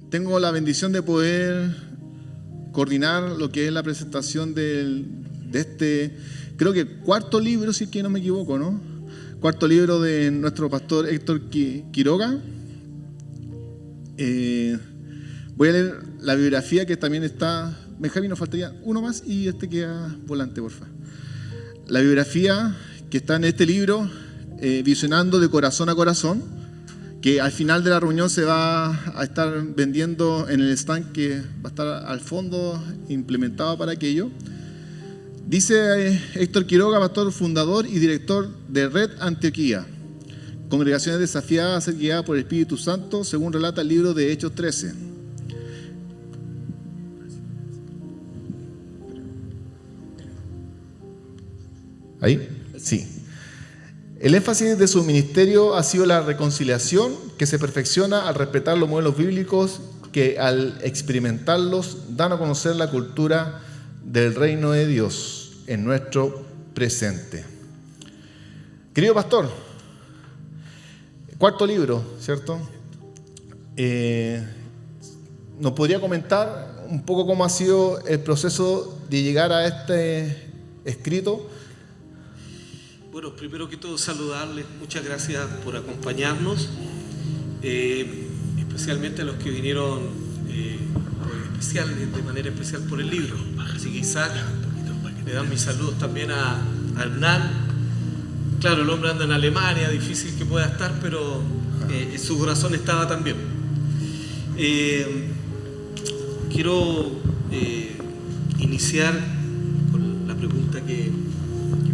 tengo la bendición de poder coordinar lo que es la presentación de este, creo que cuarto libro, si es que no me equivoco, ¿no? Cuarto libro de nuestro pastor Héctor Quiroga. Voy a leer la biografía que también está. Benjamín, nos faltaría uno más y queda volante, porfa. La biografía que está en este libro, Visionando de Corazón a Corazón, que al final de la reunión se va a estar vendiendo en el stand que va a estar al fondo implementado para aquello. Dice Héctor Quiroga, pastor fundador y director de Red Antioquía, congregaciones desafiadas a ser guiadas por el Espíritu Santo, según relata el libro de Hechos 13. ¿Ahí? Sí. El énfasis de su ministerio ha sido la reconciliación, que se perfecciona al respetar los modelos bíblicos que al experimentarlos dan a conocer la cultura del reino de Dios en nuestro presente. Querido pastor, cuarto libro, ¿cierto? ¿Nos podría comentar un poco cómo ha sido el proceso de llegar a este escrito? Bueno, primero que todo saludarles, muchas gracias por acompañarnos, especialmente a los que vinieron de manera especial por el libro. Así que Isaac, le dan mis saludos también a Hernán. Claro, el hombre anda en Alemania, difícil que pueda estar, pero su corazón estaba también. Quiero iniciar con la pregunta que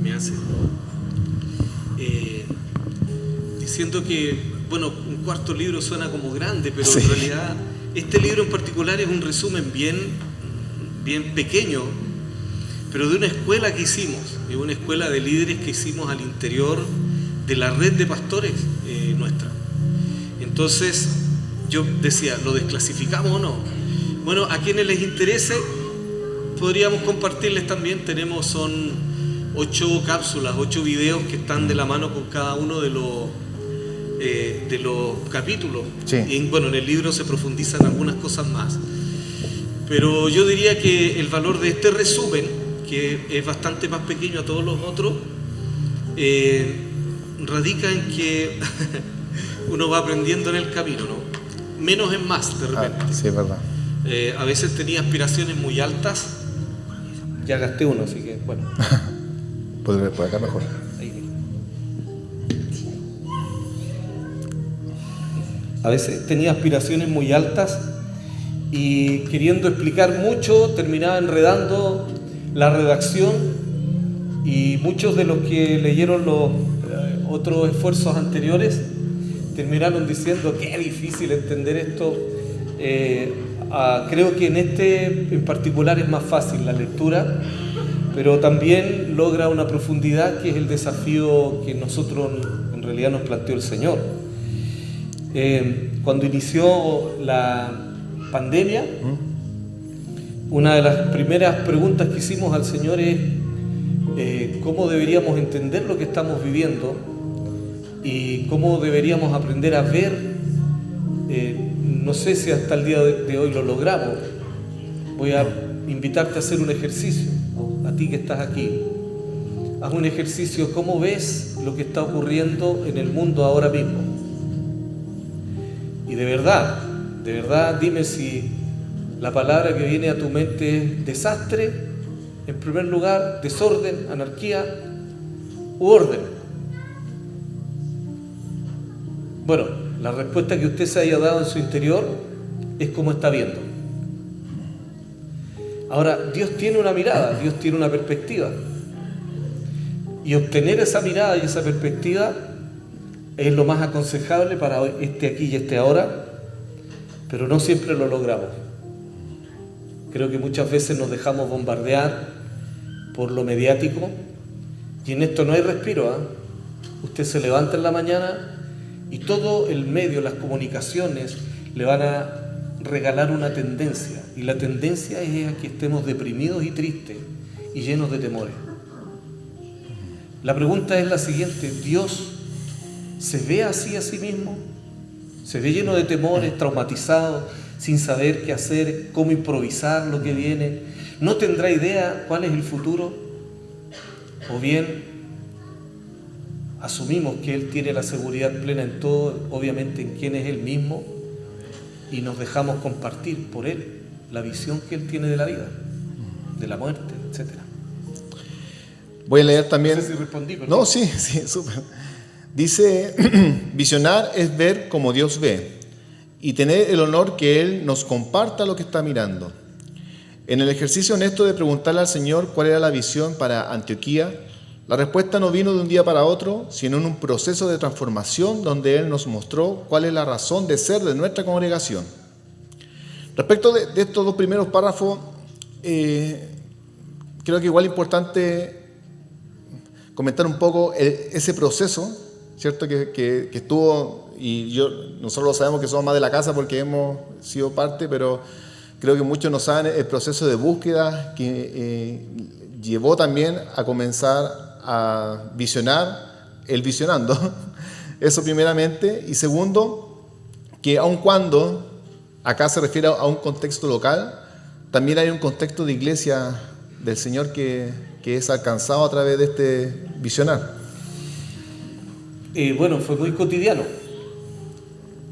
me hacen. Diciendo que, bueno, un cuarto libro suena como grande, pero sí, en realidad este libro en particular es un resumen bien pequeño, pero de una escuela que hicimos, de una escuela de líderes que hicimos al interior de la red de pastores nuestra. Entonces yo decía, ¿lo desclasificamos o no? Bueno, a quienes les interese podríamos compartirles también. Son 8 cápsulas, 8 videos que están de la mano con cada uno de los capítulos. Sí. Y bueno, en el libro se profundizan algunas cosas más. Pero yo diría que el valor de este resumen, que es bastante más pequeño a todos los otros, radica en que uno va aprendiendo en el camino, ¿no? Menos es más, de repente. Sí, es verdad. A veces tenía aspiraciones muy altas. Ya gasté uno, así que bueno. Por acá mejor. A veces tenía aspiraciones muy altas y queriendo explicar mucho terminaba enredando la redacción, y muchos de los que leyeron los otros esfuerzos anteriores terminaron diciendo qué difícil entender esto. Creo que en este en particular es más fácil la lectura, pero también logra una profundidad que es el desafío que nosotros en realidad nos planteó el Señor. Cuando inició la pandemia, una de las primeras preguntas que hicimos al Señor es cómo deberíamos entender lo que estamos viviendo y cómo deberíamos aprender a ver. No sé si hasta el día de hoy lo logramos. Voy a invitarte a hacer un ejercicio, a ti que estás aquí. Haz un ejercicio, ¿cómo ves lo que está ocurriendo en el mundo ahora mismo? Y de verdad, dime si la palabra que viene a tu mente es desastre, en primer lugar, desorden, anarquía u orden. Bueno, la respuesta que usted se haya dado en su interior es como está viendo. Ahora, Dios tiene una mirada, Dios tiene una perspectiva. Y obtener esa mirada y esa perspectiva es lo más aconsejable para este aquí y este ahora, pero no siempre lo logramos. Creo que muchas veces nos dejamos bombardear por lo mediático, y en esto no hay respiro, ¿eh? Usted se levanta en la mañana y todo el medio, las comunicaciones, le van a regalar una tendencia, y la tendencia es a que estemos deprimidos y tristes y llenos de temores. La pregunta es la siguiente: ¿Dios se ve así a sí mismo? ¿Se ve lleno de temores, traumatizado? sin saber qué hacer, cómo improvisar lo que viene, no tendrá idea cuál es el futuro, o bien asumimos que Él tiene la seguridad plena en todo, obviamente en quién es Él mismo, y nos dejamos compartir por Él la visión que Él tiene de la vida, de la muerte, etc. Voy a leer también. No sé si respondí, perdón. No, sí, súper. Dice, visionar es ver como Dios ve y tener el honor que Él nos comparta lo que está mirando. En el ejercicio honesto de preguntarle al Señor cuál era la visión para Antioquía, la respuesta no vino de un día para otro, sino en un proceso de transformación donde Él nos mostró cuál es la razón de ser de nuestra congregación. Respecto de estos dos primeros párrafos, creo que igual es importante comentar un poco ese proceso, ¿cierto? Que estuvo, y nosotros lo sabemos que somos más de la casa porque hemos sido parte, pero creo que muchos no saben el proceso de búsqueda que llevó también a comenzar a visionar, el visionando, eso primeramente, y segundo, que aun cuando acá se refiere a un contexto local, también hay un contexto de iglesia del Señor que es alcanzado a través de este visionar. Bueno, fue muy cotidiano,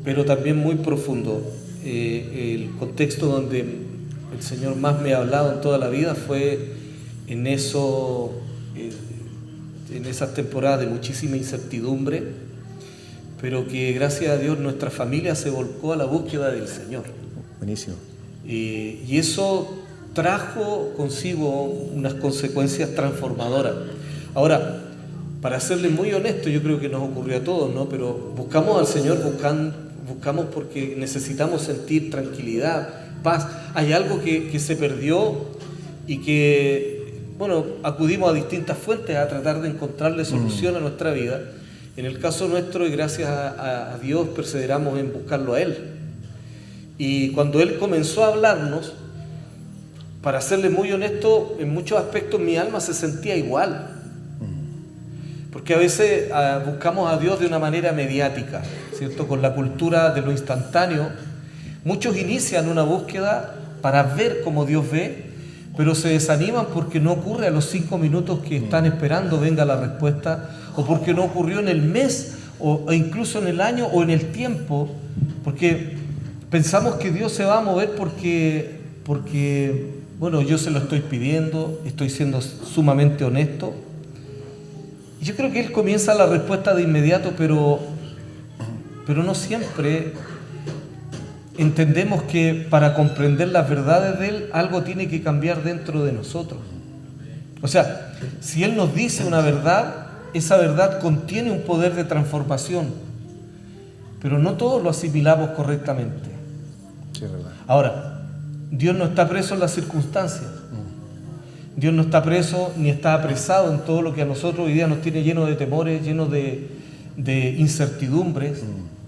pero también muy profundo. El contexto donde el Señor más me ha hablado en toda la vida fue en esas temporadas de muchísima incertidumbre, pero que gracias a Dios nuestra familia se volcó a la búsqueda del Señor. Buenísimo. Y eso trajo consigo unas consecuencias transformadoras. Ahora, para serle muy honesto, yo creo que nos ocurrió a todos, ¿no? Pero buscamos al Señor, buscamos porque necesitamos sentir tranquilidad, paz. Hay algo que se perdió y que, bueno, acudimos a distintas fuentes a tratar de encontrarle solución a nuestra vida. En el caso nuestro, y gracias a Dios, perseveramos en buscarlo a Él. Y cuando Él comenzó a hablarnos, para serle muy honesto, en muchos aspectos mi alma se sentía igual. Porque a veces buscamos a Dios de una manera mediática, ¿cierto? Con la cultura de lo instantáneo. Muchos inician una búsqueda para ver cómo Dios ve, pero se desaniman porque no ocurre a los 5 minutos que están esperando venga la respuesta, o porque no ocurrió en el mes, o incluso en el año, o en el tiempo, porque pensamos que Dios se va a mover porque bueno, yo se lo estoy pidiendo, estoy siendo sumamente honesto. Y yo creo que Él comienza la respuesta de inmediato, pero no siempre entendemos que para comprender las verdades de Él, algo tiene que cambiar dentro de nosotros. O sea, si Él nos dice una verdad, esa verdad contiene un poder de transformación, pero no todos lo asimilamos correctamente. Sí, es verdad. Ahora, Dios no está preso en las circunstancias. Dios no está preso ni está apresado en todo lo que a nosotros hoy día nos tiene lleno de temores, lleno de incertidumbres,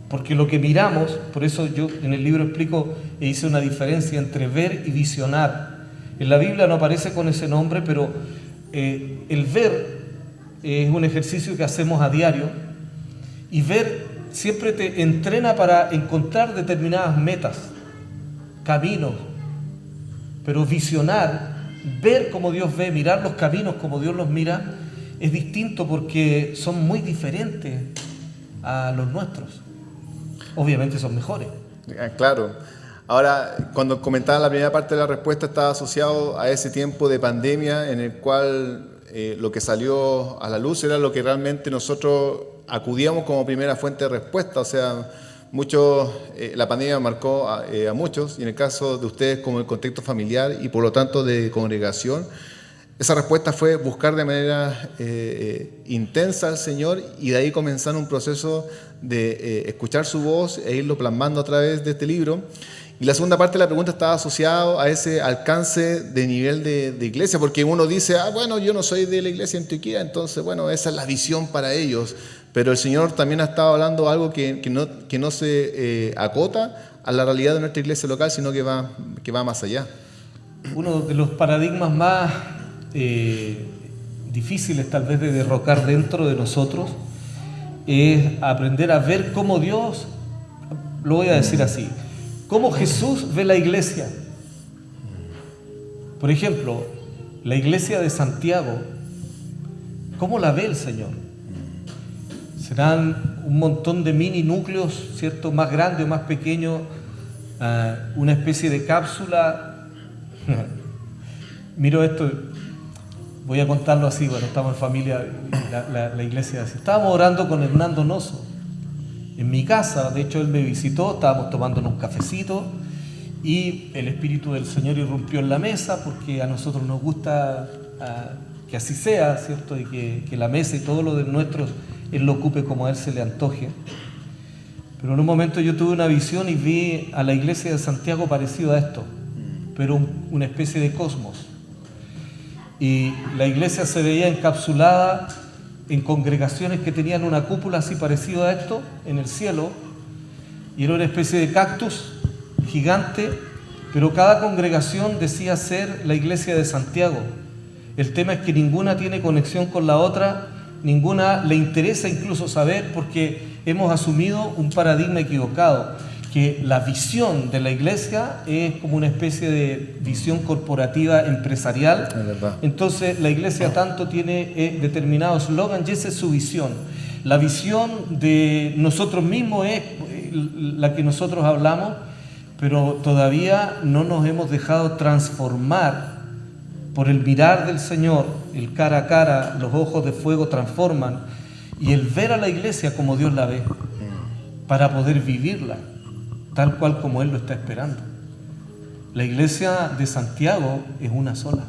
porque lo que miramos, por eso yo en el libro explico e hice una diferencia entre ver y visionar. En la Biblia no aparece con ese nombre, pero el ver es un ejercicio que hacemos a diario, y ver siempre te entrena para encontrar determinadas metas, caminos, pero visionar, ver como Dios ve, mirar los caminos como Dios los mira, es distinto porque son muy diferentes a los nuestros. Obviamente son mejores. Claro. Ahora, cuando comentaba la primera parte de la respuesta, estaba asociado a ese tiempo de pandemia en el cual lo que salió a la luz era lo que realmente nosotros acudíamos como primera fuente de respuesta. O sea, la pandemia marcó a muchos, y en el caso de ustedes como el contexto familiar y por lo tanto de congregación, esa respuesta fue buscar de manera intensa al Señor, y de ahí comenzar un proceso de escuchar su voz e irlo plasmando a través de este libro. Y la segunda parte de la pregunta estaba asociado a ese alcance de nivel de iglesia, porque uno dice, bueno, yo no soy de la iglesia de Antioquía, entonces, bueno, esa es la visión para ellos. Pero el Señor también ha estado hablando algo que no se acota a la realidad de nuestra iglesia local, sino que va más allá. Uno de los paradigmas más difíciles tal vez de derrocar dentro de nosotros es aprender a ver cómo Dios, lo voy a decir así, ¿Cómo Jesús ve la iglesia? Por ejemplo, la iglesia de Santiago, ¿cómo la ve el Señor? Serán un montón de mini núcleos, ¿cierto? Más grandes o más pequeños, una especie de cápsula. Miro esto, voy a contarlo así, bueno, estamos en familia, la iglesia así. Estábamos orando con Hernán Donoso en mi casa, de hecho él me visitó, estábamos tomándonos un cafecito y el Espíritu del Señor irrumpió en la mesa porque a nosotros nos gusta que así sea, ¿cierto? Y que la mesa y todo lo de nuestro Él lo ocupe como a Él se le antoje. Pero en un momento yo tuve una visión y vi a la iglesia de Santiago parecido a esto, pero una especie de cosmos. Y la iglesia se veía encapsulada en congregaciones que tenían una cúpula así parecido a esto en el cielo, y era una especie de cactus gigante, pero cada congregación decía ser la iglesia de Santiago. El tema es que ninguna tiene conexión con la otra, ninguna le interesa incluso saber, porque hemos asumido un paradigma equivocado, que la visión de la iglesia es como una especie de visión corporativa empresarial. Es verdad. Entonces la iglesia tanto tiene determinado eslogan y esa es su visión. La visión de nosotros mismos es la que nosotros hablamos, pero todavía no nos hemos dejado transformar por el mirar del Señor, el cara a cara, los ojos de fuego transforman, y el ver a la iglesia como Dios la ve, para poder vivirla tal cual como Él lo está esperando. La iglesia de Santiago es una sola.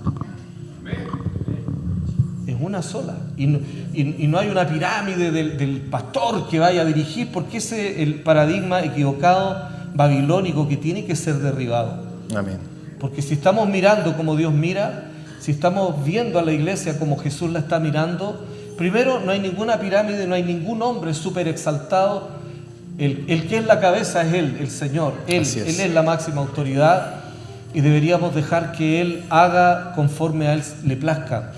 Es una sola. Y no hay una pirámide del pastor que vaya a dirigir, porque ese es el paradigma equivocado babilónico que tiene que ser derribado. Amén. Porque si estamos mirando como Dios mira, si estamos viendo a la iglesia como Jesús la está mirando, primero no hay ninguna pirámide, no hay ningún hombre súper exaltado. El que es la cabeza es Él, el Señor. Él es la máxima autoridad y deberíamos dejar que Él haga conforme a Él le plazca.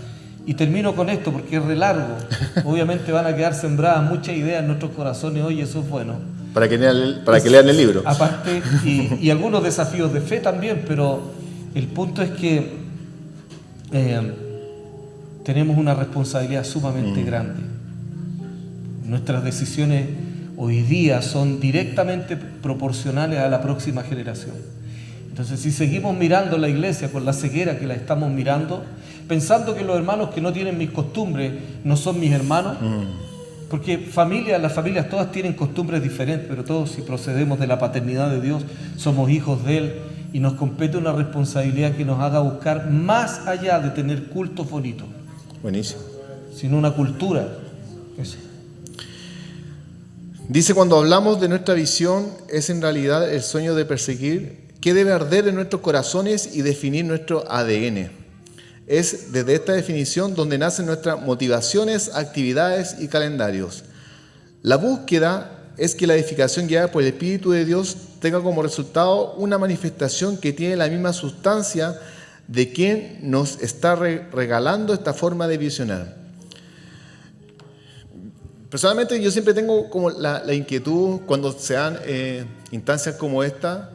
Y termino con esto porque es re largo. Obviamente van a quedar sembradas muchas ideas en nuestros corazones hoy, eso es bueno. Para que lean el libro. Aparte, y algunos desafíos de fe también, pero el punto es que tenemos una responsabilidad sumamente grande. Nuestras decisiones hoy día son directamente proporcionales a la próxima generación. Entonces, si seguimos mirando la iglesia con la ceguera que la estamos mirando, pensando que los hermanos que no tienen mis costumbres no son mis hermanos, porque las familias todas tienen costumbres diferentes, pero todos, si procedemos de la paternidad de Dios, somos hijos de Él, y nos compete una responsabilidad que nos haga buscar más allá de tener cultos bonitos. Buenísimo. Sino una cultura. Eso. Dice, cuando hablamos de nuestra visión, es en realidad el sueño de perseguir qué debe arder en nuestros corazones y definir nuestro ADN. Es desde esta definición donde nacen nuestras motivaciones, actividades y calendarios. La búsqueda es que la edificación guiada por el Espíritu de Dios tenga como resultado una manifestación que tiene la misma sustancia de quien nos está regalando esta forma de visionar. Personalmente yo siempre tengo como la inquietud cuando se dan instancias como esta,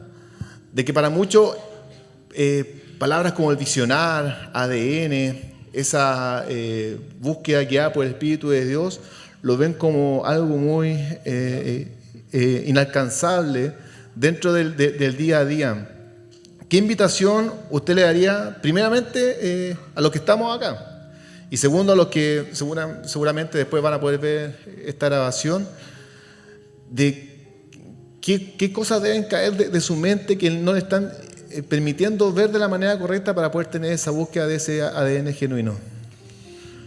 de que para muchos palabras como el visionar, ADN, esa búsqueda guiada por el Espíritu de Dios, lo ven como algo muy inalcanzable dentro del día a día. ¿Qué invitación usted le daría primeramente a los que estamos acá? Y segundo, a los que seguramente después van a poder ver esta grabación, de qué cosas deben caer de su mente que no le están permitiendo ver de la manera correcta para poder tener esa búsqueda de ese ADN genuino.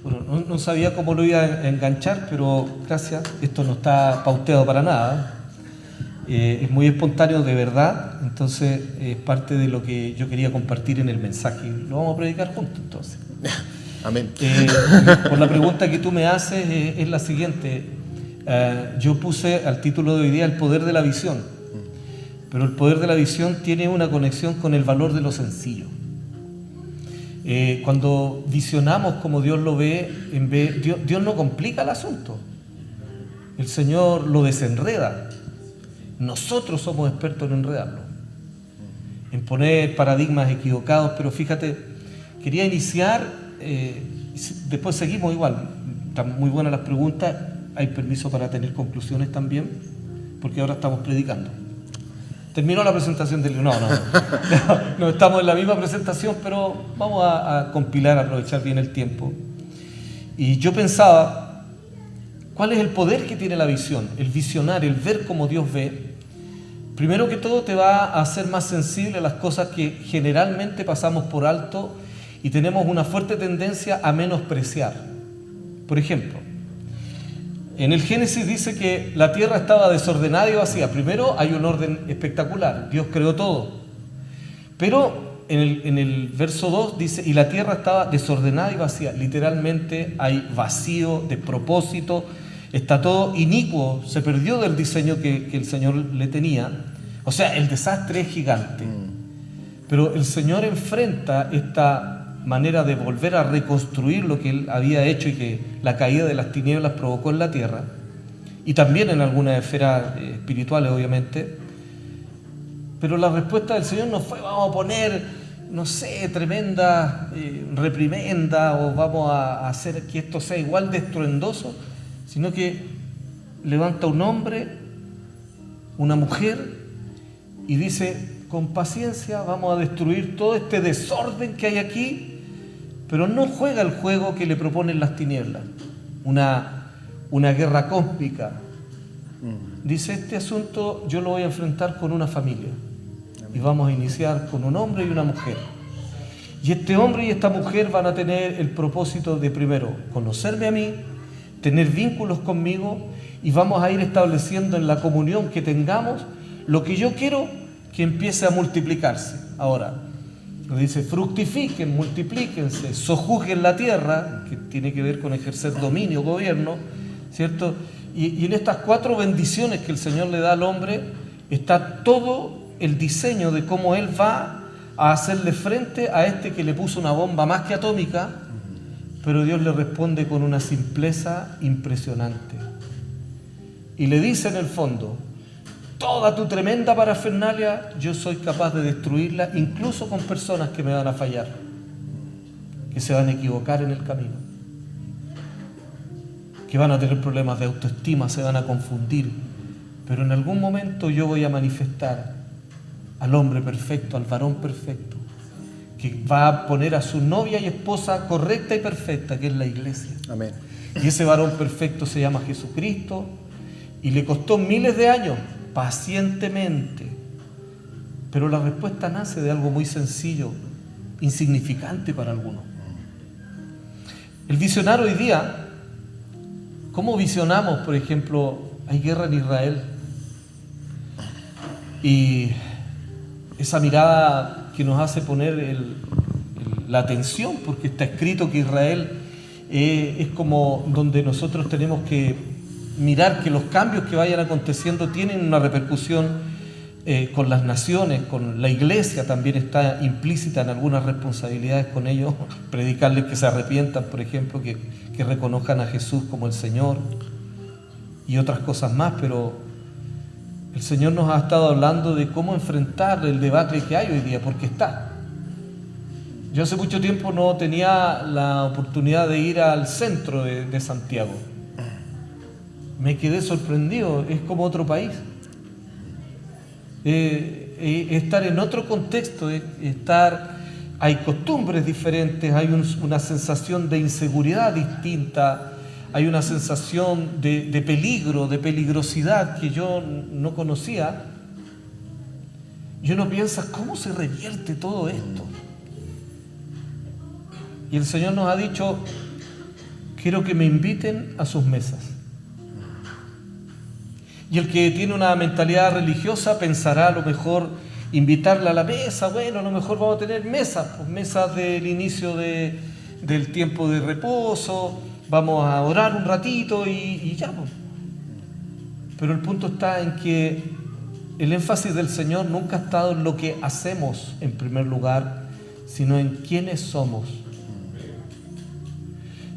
Bueno, no sabía cómo lo iba a enganchar, pero gracias, esto no está pauteado para nada. Es muy espontáneo de verdad, entonces es parte de lo que yo quería compartir en el mensaje. Lo vamos a predicar juntos entonces. Amén. Por la pregunta que tú me haces es la siguiente. Yo puse al título de hoy día el poder de la visión, pero el poder de la visión tiene una conexión con el valor de lo sencillo. Cuando visionamos como Dios lo ve, Dios no complica el asunto. El Señor lo desenreda. Nosotros somos expertos en enredarlo. poner paradigmas equivocados, pero fíjate, quería iniciar, después seguimos igual, están muy buenas las preguntas, hay permiso para tener conclusiones también, porque ahora estamos predicando. Terminó la presentación del libro. No, estamos en la misma presentación, pero vamos a compilar, a aprovechar bien el tiempo. Y yo pensaba, ¿cuál es el poder que tiene la visión? El visionar, el ver como Dios ve. Primero que todo te va a hacer más sensible a las cosas que generalmente pasamos por alto y tenemos una fuerte tendencia a menospreciar. Por ejemplo, en el Génesis dice que la tierra estaba desordenada y vacía. Primero hay un orden espectacular, Dios creó todo. Pero en el verso 2 dice, y la tierra estaba desordenada y vacía. Literalmente hay vacío, despropósito, está todo inicuo, se perdió del diseño que el Señor le tenía. O sea, el desastre es gigante. Pero el Señor enfrenta esta manera de volver a reconstruir lo que Él había hecho y que la caída de las tinieblas provocó en la tierra, y también en algunas esferas espirituales, obviamente. Pero la respuesta del Señor no fue, vamos a poner, no sé, tremenda reprimenda, o vamos a hacer que esto sea igual de estruendoso, sino que levanta un hombre, una mujer, y dice, con paciencia vamos a destruir todo este desorden que hay aquí, pero no juega el juego que le proponen las tinieblas, una guerra cósmica. Dice, este asunto yo lo voy a enfrentar con una familia, y vamos a iniciar con un hombre y una mujer. Y este hombre y esta mujer van a tener el propósito de, primero, conocerme a mí, tener vínculos conmigo, y vamos a ir estableciendo en la comunión que tengamos lo que yo quiero que empiece a multiplicarse. Ahora, dice, fructifiquen, multiplíquense, sojuzguen la tierra, que tiene que ver con ejercer dominio, gobierno, ¿cierto? Y en estas 4 bendiciones que el Señor le da al hombre, está todo el diseño de cómo Él va a hacerle frente a este que le puso una bomba más que atómica, pero Dios le responde con una simpleza impresionante. Y le dice en el fondo, toda tu tremenda parafernalia, yo soy capaz de destruirla, incluso con personas que me van a fallar, que se van a equivocar en el camino, que van a tener problemas de autoestima, se van a confundir, pero en algún momento yo voy a manifestar al hombre perfecto, al varón perfecto, que va a poner a su novia y esposa correcta y perfecta, que es la iglesia. Amén. Y ese varón perfecto se llama Jesucristo, y le costó miles de años, pacientemente. Pero la respuesta nace de algo muy sencillo, insignificante para algunos. El visionar hoy día, ¿cómo visionamos? Por ejemplo, hay guerra en Israel, y esa mirada que nos hace poner la atención, porque está escrito que Israel es como donde nosotros tenemos que mirar que los cambios que vayan aconteciendo tienen una repercusión con las naciones, con la iglesia también está implícita en algunas responsabilidades con ellos, predicarles que se arrepientan, por ejemplo, que reconozcan a Jesús como el Señor y otras cosas más, pero el Señor nos ha estado hablando de cómo enfrentar el debate que hay hoy día, porque está. Yo hace mucho tiempo no tenía la oportunidad de ir al centro de Santiago. Me quedé sorprendido, es como otro país. Estar en otro contexto, hay costumbres diferentes, hay una sensación de inseguridad distinta, hay una sensación de peligro, de peligrosidad que yo no conocía. Y uno piensa, ¿cómo se revierte todo esto? Y el Señor nos ha dicho, quiero que me inviten a sus mesas. Y el que tiene una mentalidad religiosa pensará a lo mejor invitarla a la mesa, bueno, a lo mejor vamos a tener mesas, pues mesas del inicio del tiempo de reposo, vamos a orar un ratito y ya. Pues. Pero el punto está en que el énfasis del Señor nunca ha estado en lo que hacemos en primer lugar, sino en quiénes somos.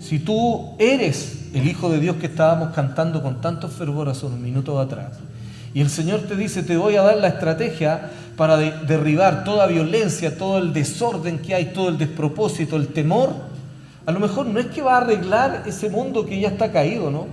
Si tú eres el Hijo de Dios que estábamos cantando con tanto fervor hace unos minutos atrás, y el Señor te dice, te voy a dar la estrategia para derribar toda violencia, todo el desorden que hay, todo el despropósito, el temor, a lo mejor no es que va a arreglar ese mundo que ya está caído, ¿no?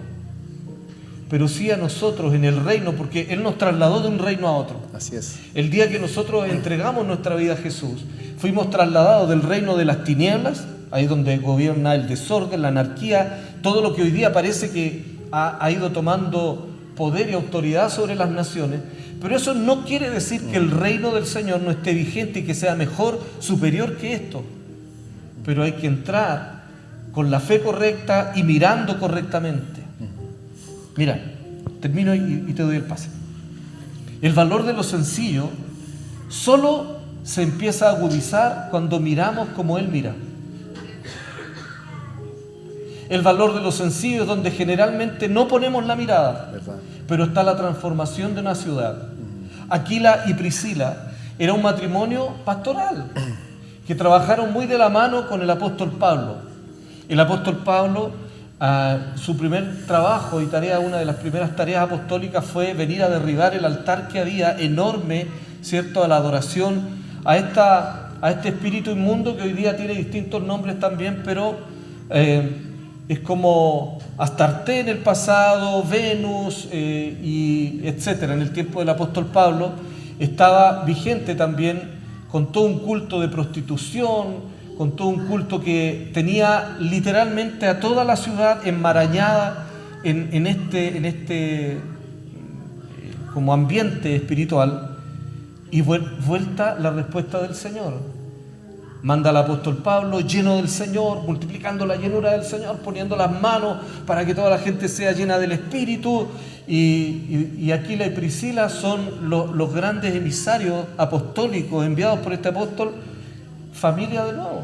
Pero sí a nosotros en el reino, porque Él nos trasladó de un reino a otro. Así es. El día que nosotros entregamos nuestra vida a Jesús, fuimos trasladados del reino de las tinieblas, ahí donde gobierna el desorden, la anarquía, todo lo que hoy día parece que ha ido tomando poder y autoridad sobre las naciones. Pero eso no quiere decir que el reino del Señor no esté vigente y que sea mejor, superior que esto. Pero hay que entrar con la fe correcta y mirando correctamente. Mira, termino y te doy el pase. El valor de lo sencillo solo se empieza a agudizar cuando miramos como Él mira. El valor de lo sencillo es donde generalmente no ponemos la mirada, ¿verdad? Pero está la transformación de una ciudad. Aquila y Priscila era un matrimonio pastoral que trabajaron muy de la mano con el apóstol Pablo. El apóstol Pablo, su primer trabajo y tarea, una de las primeras tareas apostólicas fue venir a derribar el altar que había enorme, ¿cierto?, a la adoración a este espíritu inmundo que hoy día tiene distintos nombres también, pero es como Astarte en el pasado, Venus y etcétera. En el tiempo del apóstol Pablo estaba vigente también con todo un culto de prostitución, con todo un culto que tenía literalmente a toda la ciudad enmarañada en este como ambiente espiritual. Y vuelta la respuesta del Señor. Manda al apóstol Pablo, lleno del Señor, multiplicando la llenura del Señor, poniendo las manos para que toda la gente sea llena del Espíritu. Y Aquila y Priscila son los grandes emisarios apostólicos enviados por este apóstol. Familia de nuevo,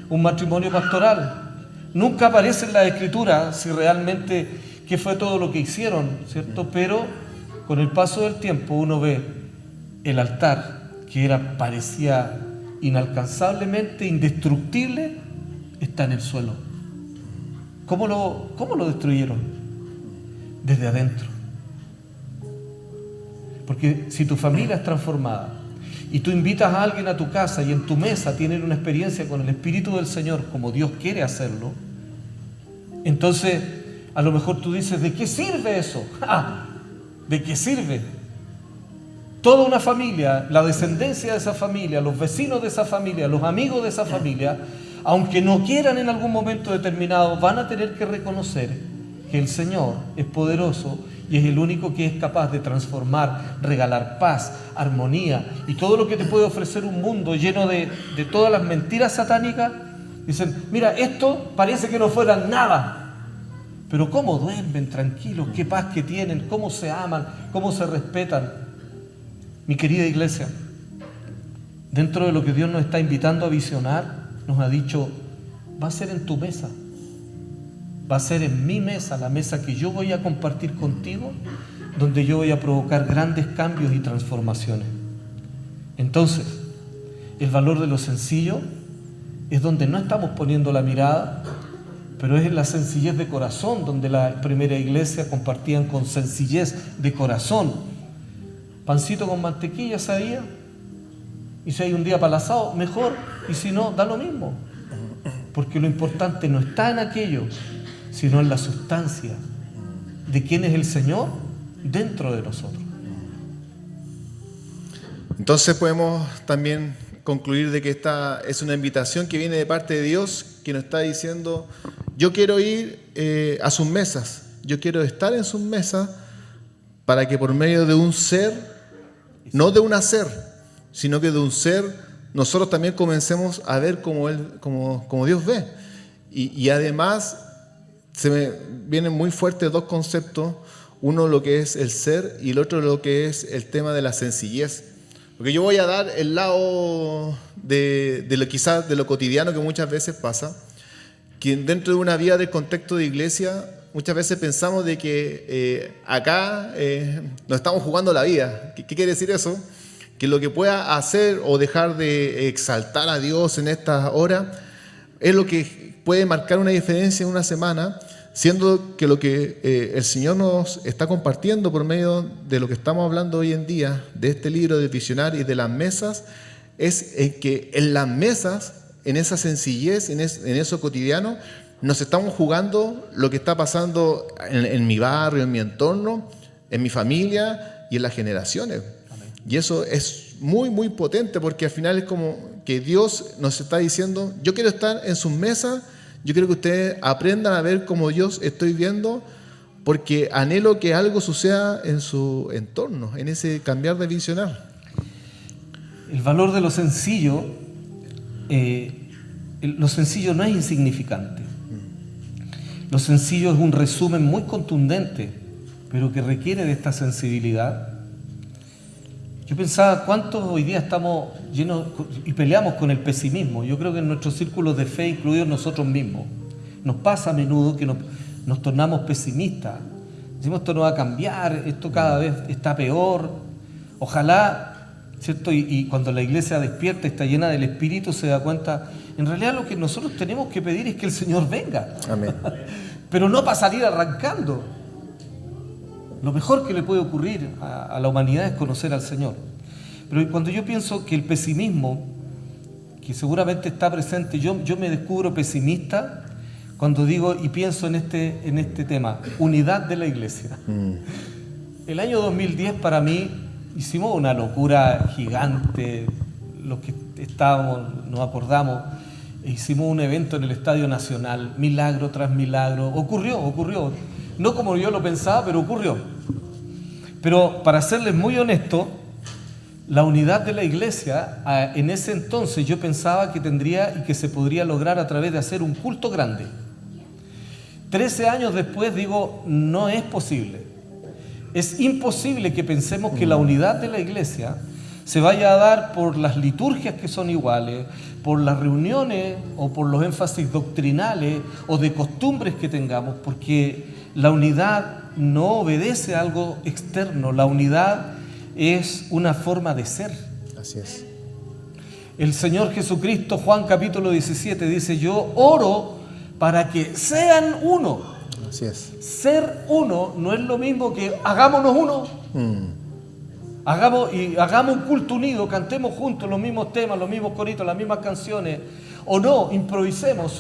un matrimonio pastoral. Nunca aparece en la Escritura si realmente qué fue todo lo que hicieron, ¿cierto? Pero con el paso del tiempo uno ve el altar que parecía inalcanzablemente indestructible, está en el suelo. ¿Cómo lo destruyeron? Desde adentro. Porque si tu familia es transformada y tú invitas a alguien a tu casa y en tu mesa tienen una experiencia con el Espíritu del Señor como Dios quiere hacerlo, entonces a lo mejor tú dices, ¿de qué sirve eso? ¿De qué sirve? Toda una familia, la descendencia de esa familia, los vecinos de esa familia, los amigos de esa familia, aunque no quieran en algún momento determinado, van a tener que reconocer que el Señor es poderoso y es el único que es capaz de transformar, regalar paz, armonía y todo lo que te puede ofrecer un mundo lleno de todas las mentiras satánicas. Dicen, mira, esto parece que no fuera nada, pero cómo duermen tranquilos, qué paz que tienen, cómo se aman, cómo se respetan. Mi querida iglesia, dentro de lo que Dios nos está invitando a visionar, nos ha dicho, va a ser en tu mesa, va a ser en mi mesa, la mesa que yo voy a compartir contigo, donde yo voy a provocar grandes cambios y transformaciones. Entonces, el valor de lo sencillo es donde no estamos poniendo la mirada, pero es en la sencillez de corazón, donde la primera iglesia compartían con sencillez de corazón. Pancito con mantequilla, ¿sabía? Y si hay un día para el asado, mejor. Y si no, da lo mismo. Porque lo importante no está en aquello, sino en la sustancia de quién es el Señor dentro de nosotros. Entonces podemos también concluir de que esta es una invitación que viene de parte de Dios, que nos está diciendo, yo quiero ir a sus mesas, yo quiero estar en sus mesas para que por medio de un ser, no de un hacer, sino que de un ser, nosotros también comencemos a ver como Dios ve. Y además se me vienen muy fuertes dos conceptos, uno lo que es el ser y el otro lo que es el tema de la sencillez. Porque yo voy a dar el lado de lo quizás de lo cotidiano que muchas veces pasa, que dentro de una vida del contexto de iglesia, muchas veces pensamos de que acá nos estamos jugando la vida. ¿Qué quiere decir eso? Que lo que pueda hacer o dejar de exaltar a Dios en estas horas es lo que puede marcar una diferencia en una semana siendo que lo que el Señor nos está compartiendo por medio de lo que estamos hablando hoy en día, de este libro de Visionar y de las mesas, es que en las mesas, en esa sencillez, en eso cotidiano, nos estamos jugando lo que está pasando en mi barrio, en mi entorno, en mi familia y en las generaciones. Amén. Y eso es muy, muy potente, porque al final es como que Dios nos está diciendo: yo quiero estar en sus mesas, yo quiero que ustedes aprendan a ver como Dios estoy viendo, porque anhelo que algo suceda en su entorno, en ese cambiar de visionar. El valor de lo sencillo no es insignificante. Lo sencillo es un resumen muy contundente, pero que requiere de esta sensibilidad. Yo pensaba, ¿cuántos hoy día estamos llenos y peleamos con el pesimismo? Yo creo que en nuestros círculos de fe, incluidos nosotros mismos, nos pasa a menudo que nos tornamos pesimistas. Decimos: esto no va a cambiar, esto cada vez está peor. Ojalá, ¿cierto? Y cuando la iglesia despierta, está llena del Espíritu, se da cuenta, en realidad lo que nosotros tenemos que pedir es que el Señor venga. Amén. Pero no para salir arrancando. Lo mejor que le puede ocurrir a la humanidad es conocer al Señor. Pero cuando yo pienso que el pesimismo, que seguramente está presente, yo me descubro pesimista cuando digo y pienso en este tema, unidad de la iglesia. El año 2010 para mí hicimos una locura gigante. Los que estábamos, nos acordamos, hicimos un evento en el Estadio Nacional, milagro tras milagro. Ocurrió. No como yo lo pensaba, pero ocurrió. Pero para serles muy honesto, la unidad de la iglesia, en ese entonces yo pensaba que tendría y que se podría lograr a través de hacer un culto grande. 13 años después digo: no es posible. Es imposible que pensemos que la unidad de la iglesia se vaya a dar por las liturgias que son iguales, por las reuniones o por los énfasis doctrinales o de costumbres que tengamos, porque la unidad no obedece a algo externo. La unidad es una forma de ser. Así es. El Señor Jesucristo, Juan capítulo 17, dice: yo oro para que sean uno. Así es. Ser uno no es lo mismo que hagámonos uno. Hagamos un culto unido, cantemos juntos los mismos temas, los mismos coritos, las mismas canciones. O no, improvisemos,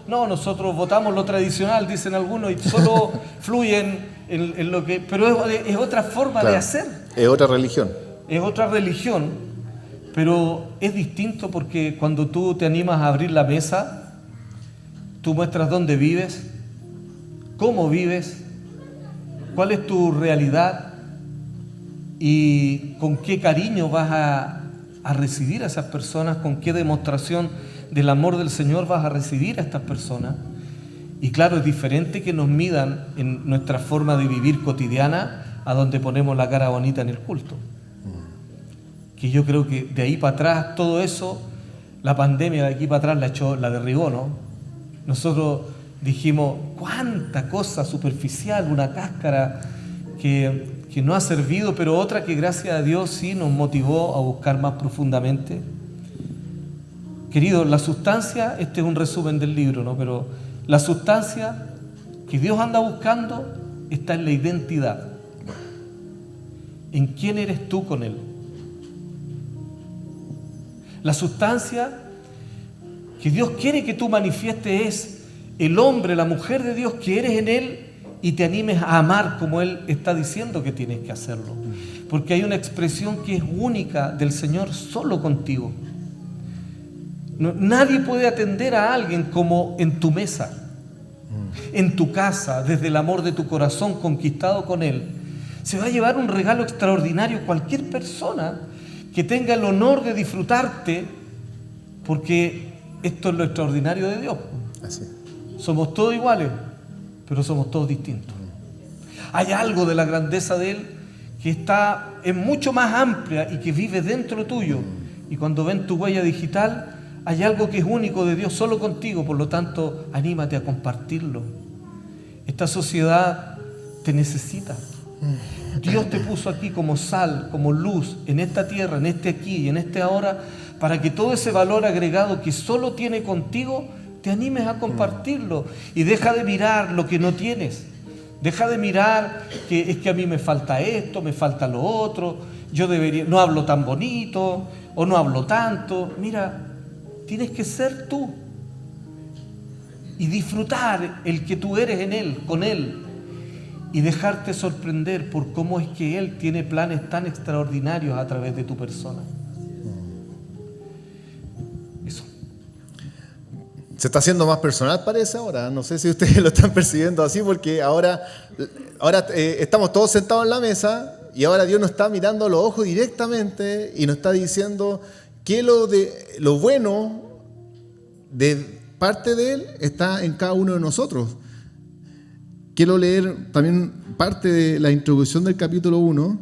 nosotros votamos lo tradicional, dicen algunos, y solo fluyen en lo que... Pero es otra forma de hacer. Es otra religión. Es otra religión, pero es distinto, porque cuando tú te animas a abrir la mesa, tú muestras dónde vives, cómo vives, cuál es tu realidad y con qué cariño vas a recibir a esas personas, con qué demostración del amor del Señor vas a recibir a estas personas. Y claro, es diferente que nos midan en nuestra forma de vivir cotidiana a donde ponemos la cara bonita en el culto. Que yo creo que de ahí para atrás, todo eso, la pandemia de aquí para atrás la derribó, ¿no? Nosotros dijimos: cuánta cosa superficial, una cáscara que no ha servido, pero otra que gracias a Dios sí nos motivó a buscar más profundamente. Queridos, la sustancia, este es un resumen del libro, ¿no? Pero la sustancia que Dios anda buscando está en la identidad. ¿En quién eres tú con Él? La sustancia que Dios quiere que tú manifiestes es el hombre, la mujer de Dios que eres en Él, y te animes a amar como Él está diciendo que tienes que hacerlo. Porque hay una expresión que es única del Señor solo contigo. Nadie puede atender a alguien como en tu mesa, en tu casa, desde el amor de tu corazón conquistado con Él. Se va a llevar un regalo extraordinario cualquier persona que tenga el honor de disfrutarte, porque esto es lo extraordinario de Dios. Así. Somos todos iguales, pero somos todos distintos. Hay algo de la grandeza de Él que es mucho más amplia y que vive dentro tuyo. Y cuando ven tu huella digital, hay algo que es único de Dios solo contigo. Por lo tanto, anímate a compartirlo. Esta sociedad te necesita. Dios te puso aquí como sal, como luz, en esta tierra, en este aquí y en este ahora, para que todo ese valor agregado que solo tiene contigo te animes a compartirlo y deja de mirar lo que no tienes. Deja de mirar que es que a mí me falta esto, me falta lo otro, yo no hablo tan bonito o no hablo tanto. Mira, tienes que ser tú y disfrutar el que tú eres en Él, con Él, y dejarte sorprender por cómo es que Él tiene planes tan extraordinarios a través de tu persona. Eso. Se está haciendo más personal, parece ahora. No sé si ustedes lo están percibiendo así, porque ahora estamos todos sentados en la mesa y ahora Dios nos está mirando a los ojos directamente y nos está diciendo que lo bueno de parte de Él está en cada uno de nosotros. Quiero leer también parte de la introducción del capítulo 1.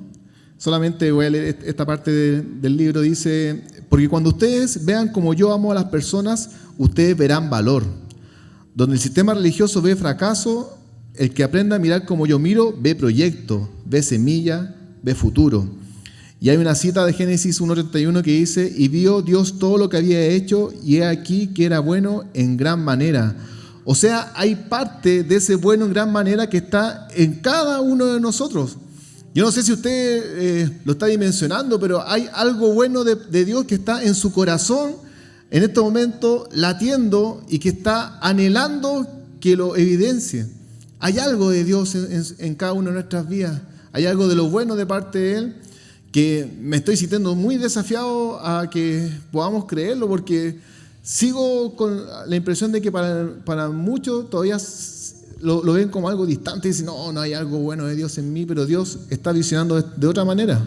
Solamente voy a leer esta parte del libro. Dice: porque cuando ustedes vean como yo amo a las personas, ustedes verán valor. Donde el sistema religioso ve fracaso, el que aprenda a mirar como yo miro, ve proyecto, ve semilla, ve futuro. Y hay una cita de Génesis 1:31 que dice: y vio Dios todo lo que había hecho, y he aquí que era bueno en gran manera. O sea, hay parte de ese bueno en gran manera que está en cada uno de nosotros. Yo no sé si usted lo está dimensionando, pero hay algo bueno de Dios que está en su corazón en este momento latiendo y que está anhelando que lo evidencie. Hay algo de Dios en cada una de nuestras vidas. Hay algo de lo bueno de parte de Él que me estoy sintiendo muy desafiado a que podamos creerlo, porque sigo con la impresión de que para muchos todavía lo ven como algo distante y dicen: no hay algo bueno de Dios en mí, pero Dios está visionando de otra manera.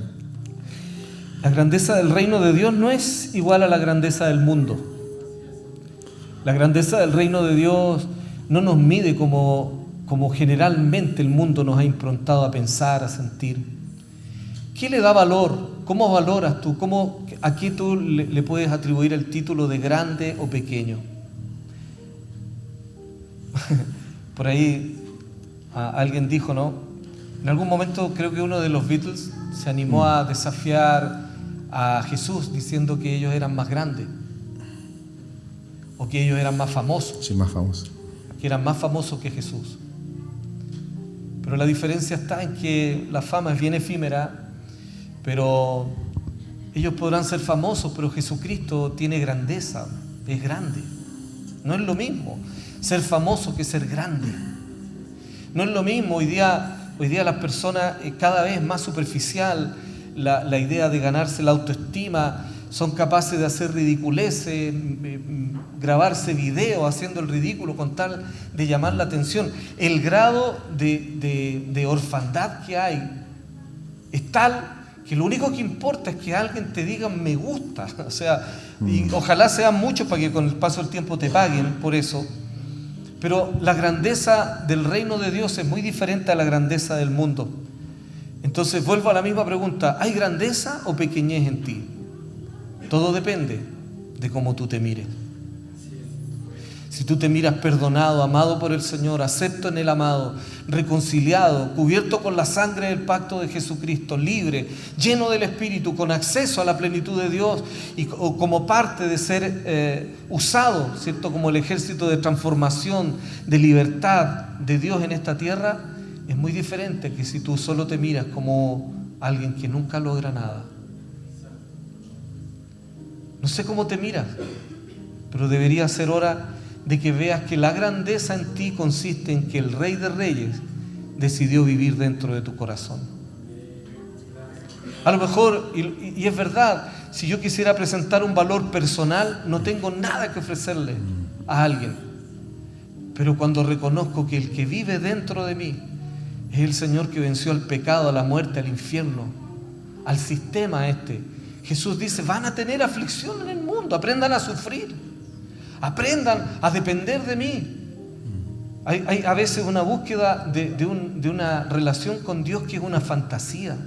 La grandeza del reino de Dios no es igual a la grandeza del mundo. La grandeza del reino de Dios no nos mide como generalmente el mundo nos ha improntado a pensar, a sentir. ¿Qué le da valor? ¿Cómo valoras tú? ¿A qué tú le puedes atribuir el título de grande o pequeño? Por ahí alguien dijo, ¿no? En algún momento creo que uno de los Beatles se animó a desafiar a Jesús diciendo que ellos eran más grandes o que ellos eran más famosos. Sí, más famosos. Que eran más famosos que Jesús. Pero la diferencia está en que la fama es bien efímera, pero ellos podrán ser famosos, pero Jesucristo tiene grandeza, es grande. No es lo mismo ser famoso que ser grande. No es lo mismo. Hoy día las personas, cada vez más superficial, la idea de ganarse la autoestima, son capaces de hacer ridiculeces, grabarse video haciendo el ridículo con tal de llamar la atención. El grado de orfandad que hay es tal que lo único que importa es que alguien te diga me gusta. O sea, y ojalá sean muchos para que con el paso del tiempo te paguen por eso. Pero la grandeza del reino de Dios es muy diferente a la grandeza del mundo. Entonces vuelvo a la misma pregunta: ¿hay grandeza o pequeñez en ti? Todo depende de cómo tú te mires. Si tú te miras perdonado, amado por el Señor, acepto en el amado, reconciliado, cubierto con la sangre del pacto de Jesucristo, libre, lleno del Espíritu, con acceso a la plenitud de Dios o como parte de ser usado, ¿cierto?, como el ejército de transformación, de libertad de Dios en esta tierra, es muy diferente que si tú solo te miras como alguien que nunca logra nada. No sé cómo te miras, pero debería ser hora de que veas que la grandeza en ti consiste en que el Rey de Reyes decidió vivir dentro de tu corazón. A lo mejor, y es verdad, si yo quisiera presentar un valor personal, no tengo nada que ofrecerle a alguien. Pero cuando reconozco que el que vive dentro de mí es el Señor que venció al pecado, a la muerte, al infierno, al sistema Jesús dice: van a tener aflicción en el mundo, aprendan a sufrir, aprendan a depender de mí. Hay a veces una búsqueda de una relación con Dios que es una fantasía.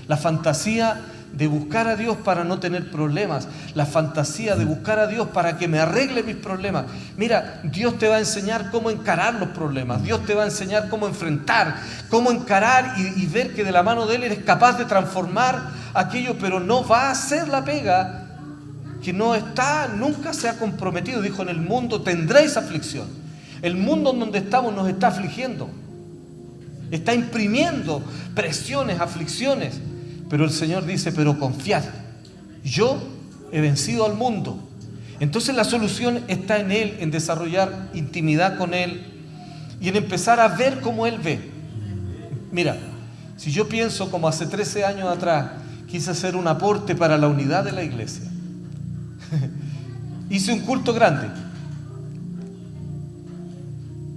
La fantasía de buscar a Dios para no tener problemas, la fantasía de buscar a Dios para que me arregle mis problemas. Mira, Dios te va a enseñar cómo encarar los problemas, Dios te va a enseñar cómo enfrentar, cómo encarar y ver que de la mano de Él eres capaz de transformar aquello, pero no va a hacer la pega que nunca se ha comprometido. Dijo, en el mundo tendréis aflicción. El mundo en donde estamos nos está afligiendo. Está imprimiendo presiones, aflicciones. Pero el Señor dice, pero confiad, yo he vencido al mundo. Entonces la solución está en Él, en desarrollar intimidad con Él y en empezar a ver como Él ve. Mira, si yo pienso como hace 13 años atrás, quise hacer un aporte para la unidad de la iglesia. Hice un culto grande.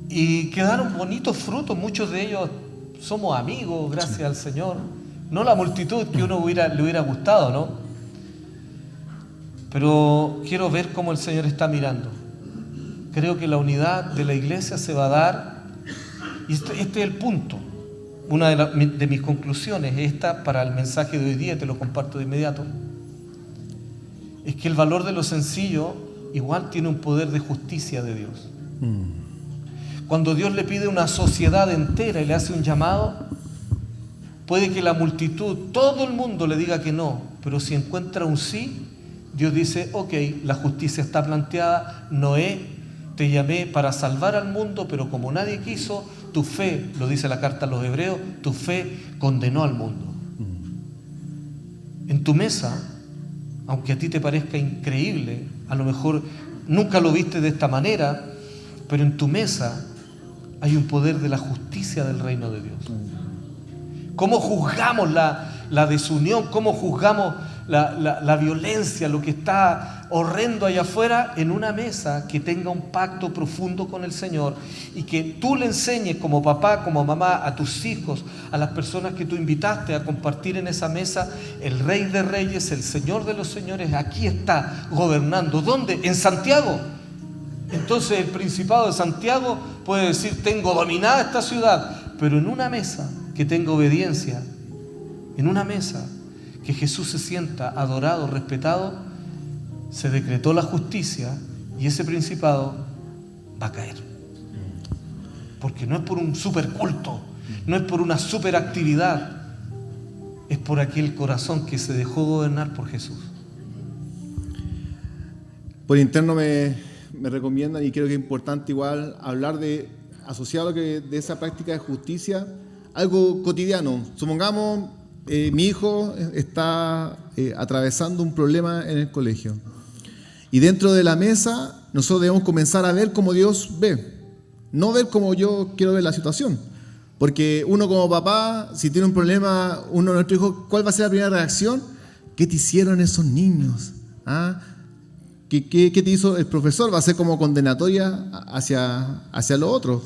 Y quedaron bonitos frutos, muchos de ellos somos amigos, gracias al Señor. No la multitud que le hubiera gustado, ¿no? Pero quiero ver cómo el Señor está mirando. Creo que la unidad de la iglesia se va a dar. Y este es el punto. Una de mis conclusiones, esta para el mensaje de hoy día, te lo comparto de inmediato, es que el valor de lo sencillo igual tiene un poder de justicia de Dios. Cuando Dios le pide a una sociedad entera y le hace un llamado, puede que la multitud, todo el mundo le diga que no, pero si encuentra un sí, Dios dice, ok, la justicia está planteada, Noé, te llamé para salvar al mundo, pero como nadie quiso, tu fe, lo dice la carta a los Hebreos, tu fe condenó al mundo. En tu mesa, aunque a ti te parezca increíble, a lo mejor nunca lo viste de esta manera, pero en tu mesa hay un poder de la justicia del reino de Dios. ¿Cómo juzgamos la desunión? ¿Cómo juzgamos la violencia, lo que está horrendo allá afuera? En una mesa que tenga un pacto profundo con el Señor y que tú le enseñes como papá, como mamá, a tus hijos, a las personas que tú invitaste a compartir en esa mesa, el Rey de Reyes, el Señor de los Señores, aquí está gobernando. ¿Dónde? En Santiago. Entonces el Principado de Santiago puede decir, tengo dominada esta ciudad, pero en una mesa que tenga obediencia, en una mesa que Jesús se sienta adorado, respetado, se decretó la justicia y ese principado va a caer. Porque no es por un superculto, no es por una superactividad, es por aquel corazón que se dejó gobernar por Jesús. Por interno me recomiendan, y creo que es importante igual hablar asociado de esa práctica de justicia, algo cotidiano. Supongamos, mi hijo está atravesando un problema en el colegio. Y dentro de la mesa, nosotros debemos comenzar a ver como Dios ve, no ver como yo quiero ver la situación. Porque uno como papá, si tiene un problema, uno de nuestros hijos, ¿cuál va a ser la primera reacción? ¿Qué te hicieron esos niños? ¿Ah? ¿Qué te hizo el profesor? Va a ser como condenatoria hacia los otros.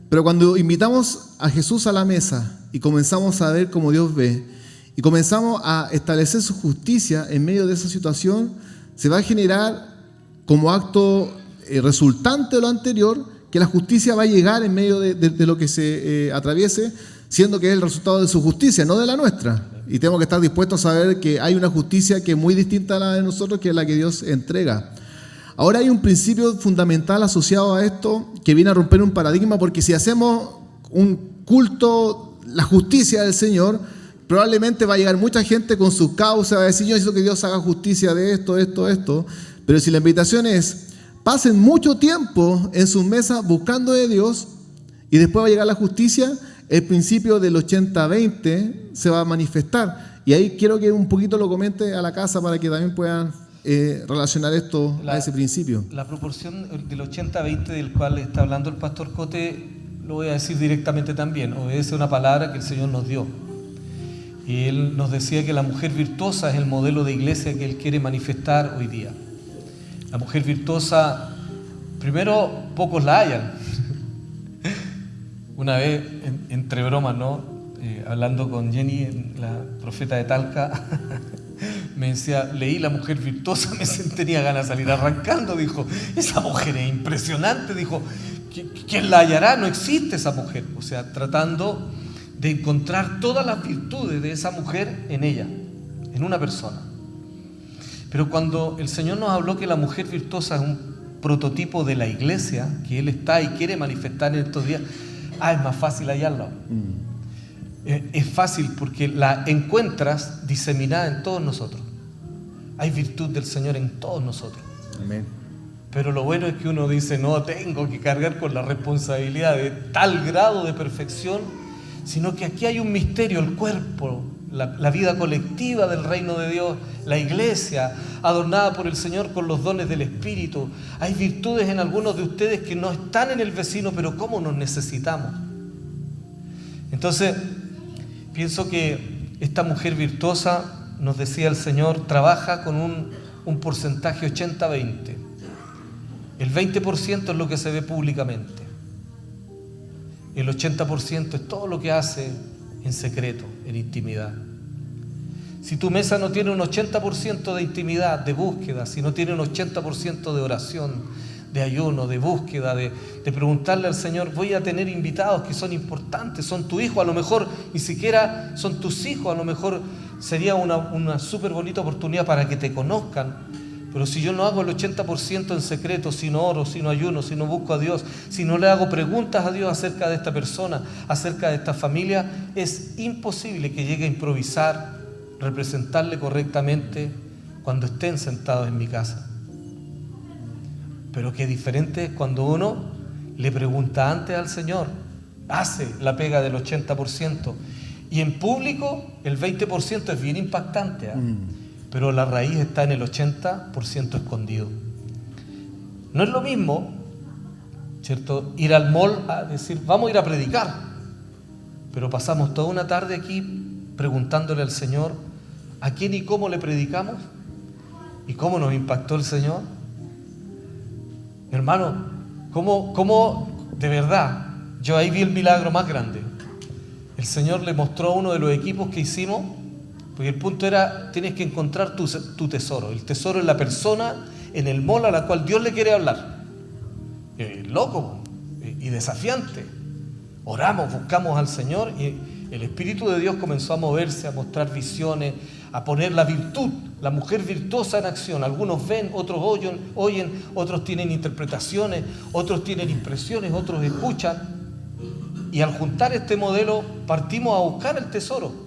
Pero cuando invitamos a Jesús a la mesa y comenzamos a ver como Dios ve y comenzamos a establecer su justicia en medio de esa situación, se va a generar como acto resultante de lo anterior que la justicia va a llegar en medio de lo que se atraviese, siendo que es el resultado de su justicia, no de la nuestra. Y tenemos que estar dispuestos a saber que hay una justicia que es muy distinta a la de nosotros, que es la que Dios entrega. Ahora hay un principio fundamental asociado a esto que viene a romper un paradigma, porque si hacemos un culto, la justicia del Señor, probablemente va a llegar mucha gente con sus causas, va a decir, yo necesito que Dios haga justicia de esto, pero si la invitación es, pasen mucho tiempo en sus mesas buscando de Dios y después va a llegar la justicia, el principio del 80-20 se va a manifestar. Y ahí quiero que un poquito lo comente a la casa para que también puedan relacionar esto a ese principio. La proporción del 80-20 del cual está hablando el pastor Cote, lo voy a decir directamente también, obedece una palabra que el Señor nos dio. Y Él nos decía que la mujer virtuosa es el modelo de iglesia que Él quiere manifestar hoy día. La mujer virtuosa, primero, pocos la hallan. Una vez, entre bromas, ¿no? Hablando con Jenny, la profeta de Talca, me decía, leí La mujer virtuosa, tenía ganas de salir arrancando, dijo, esa mujer es impresionante, dijo, ¿quién la hallará? No existe esa mujer. O sea, tratando de encontrar todas las virtudes de esa mujer en ella, en una persona. Pero cuando el Señor nos habló que la mujer virtuosa es un prototipo de la iglesia, que Él está y quiere manifestar en estos días, es más fácil hallarla. Es fácil porque la encuentras diseminada en todos nosotros. Hay virtud del Señor en todos nosotros. Amén. Pero lo bueno es que uno dice, no tengo que cargar con la responsabilidad de tal grado de perfección, sino que aquí hay un misterio, el cuerpo, la vida colectiva del reino de Dios, la iglesia adornada por el Señor con los dones del Espíritu. Hay virtudes en algunos de ustedes que no están en el vecino, pero ¿cómo nos necesitamos? Entonces, pienso que esta mujer virtuosa, nos decía el Señor, trabaja con un porcentaje 80-20. El 20% es lo que se ve públicamente. El 80% es todo lo que hace en secreto, en intimidad. Si tu mesa no tiene un 80% de intimidad, de búsqueda, si no tiene un 80% de oración, de ayuno, de búsqueda, de preguntarle al Señor, voy a tener invitados que son importantes, son tu hijo, a lo mejor ni siquiera son tus hijos, a lo mejor sería una súper bonita oportunidad para que te conozcan. Pero si yo no hago el 80% en secreto, si no oro, si no ayuno, si no busco a Dios, si no le hago preguntas a Dios acerca de esta persona, acerca de esta familia, es imposible que llegue a improvisar, representarle correctamente cuando estén sentados en mi casa. Pero qué diferente es cuando uno le pregunta antes al Señor, hace la pega del 80%, y en público el 20% es bien impactante, pero la raíz está en el 80% escondido. No es lo mismo, ¿cierto?, ir al mall a decir, vamos a ir a predicar, pero pasamos toda una tarde aquí preguntándole al Señor a quién y cómo le predicamos y cómo nos impactó el Señor. Hermano, ¿cómo de verdad? Yo ahí vi el milagro más grande. El Señor le mostró uno de los equipos que hicimos, porque el punto era, tienes que encontrar tu tesoro. El tesoro es la persona en el mall a la cual Dios le quiere hablar. Loco y desafiante. Oramos, buscamos al Señor y el Espíritu de Dios comenzó a moverse, a mostrar visiones, a poner la virtud, la mujer virtuosa en acción. Algunos ven, otros oyen, otros tienen interpretaciones, otros tienen impresiones, otros escuchan. Y al juntar este modelo partimos a buscar el tesoro.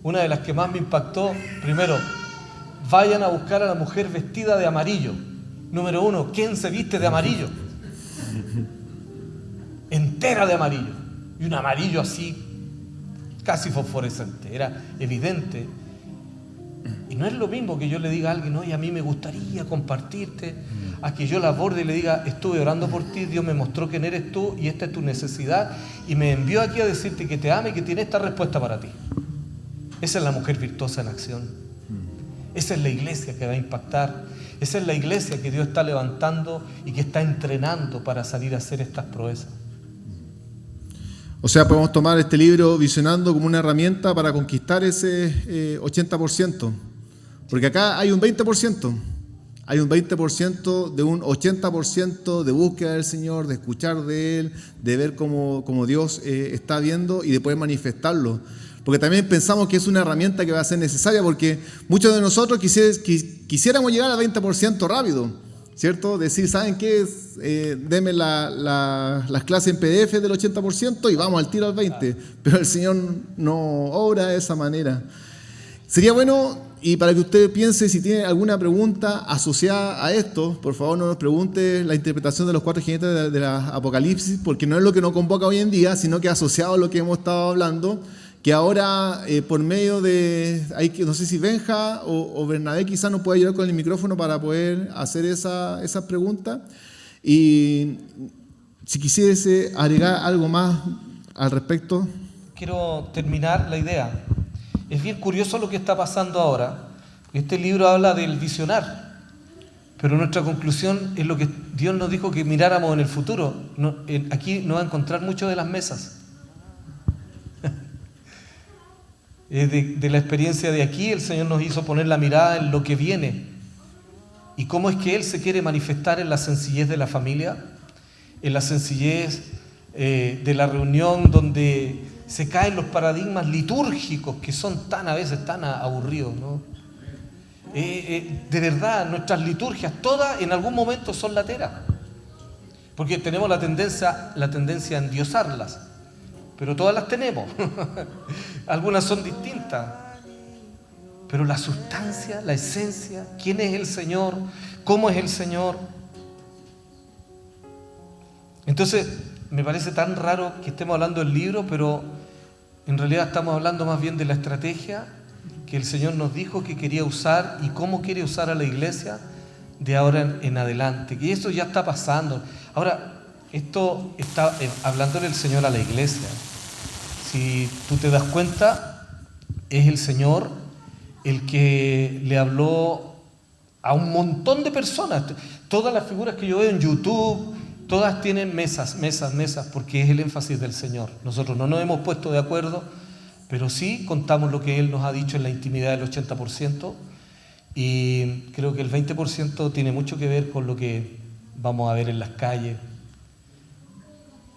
Una de las que más me impactó, primero, vayan a buscar a la mujer vestida de amarillo. Número 1, ¿quién se viste de amarillo? Entera de amarillo. Y un amarillo así, casi fosforescente. Era evidente. Y no es lo mismo que yo le diga a alguien, oye, a mí me gustaría compartirte, a que yo la aborde y le diga, estuve orando por ti, Dios me mostró quién eres tú y esta es tu necesidad y me envió aquí a decirte que te ama y que tiene esta respuesta para ti. Esa es la mujer virtuosa en acción. Esa es la iglesia que va a impactar. Esa es la iglesia que Dios está levantando y que está entrenando para salir a hacer estas proezas. O sea, podemos tomar este libro Visionando como una herramienta para conquistar ese 80%. Porque acá hay un 20%. Hay un 20% de un 80% de búsqueda del Señor, de escuchar de Él, de ver cómo Dios está viendo y de poder manifestarlo. Porque también pensamos que es una herramienta que va a ser necesaria porque muchos de nosotros quisiéramos llegar al 20% rápido, ¿cierto? Decir, ¿saben qué? Denme las clases en PDF del 80% y vamos al tiro al 20%. Pero el Señor no obra de esa manera. Sería bueno, y para que usted piense, si tiene alguna pregunta asociada a esto, por favor no nos pregunte la interpretación de los 4 jinetes de la Apocalipsis, porque no es lo que nos convoca hoy en día, sino que asociado a lo que hemos estado hablando, que ahora por medio de, no sé si Benja o Bernabé quizás nos pueda ayudar con el micrófono para poder hacer esa pregunta. Y si quisiese agregar algo más al respecto. Quiero terminar la idea. Es bien curioso lo que está pasando ahora. Este libro habla del visionar, pero nuestra conclusión es lo que Dios nos dijo que miráramos en el futuro. Aquí no va a encontrar mucho de las mesas. De la experiencia de aquí, el Señor nos hizo poner la mirada en lo que viene. ¿Y cómo es que Él se quiere manifestar en la sencillez de la familia? En la sencillez de la reunión donde se caen los paradigmas litúrgicos que son a veces tan aburridos, ¿no? De verdad, nuestras liturgias todas en algún momento son lateras. Porque tenemos la tendencia a endiosarlas. Pero todas las tenemos. Algunas son distintas. pero la sustancia, la esencia, quién es el Señor, cómo es el Señor. Entonces, me parece tan raro que estemos hablando del libro, pero en realidad estamos hablando más bien de la estrategia que el Señor nos dijo que quería usar y cómo quiere usar a la iglesia de ahora en adelante. Y eso ya está pasando. Ahora, esto está hablándole el Señor a la iglesia. Si tú te das cuenta, es el Señor el que le habló a un montón de personas. Todas las figuras que yo veo en YouTube, todas tienen mesas, porque es el énfasis del Señor. Nosotros no nos hemos puesto de acuerdo, pero sí contamos lo que Él nos ha dicho en la intimidad del 80%, y creo que el 20% tiene mucho que ver con lo que vamos a ver en las calles.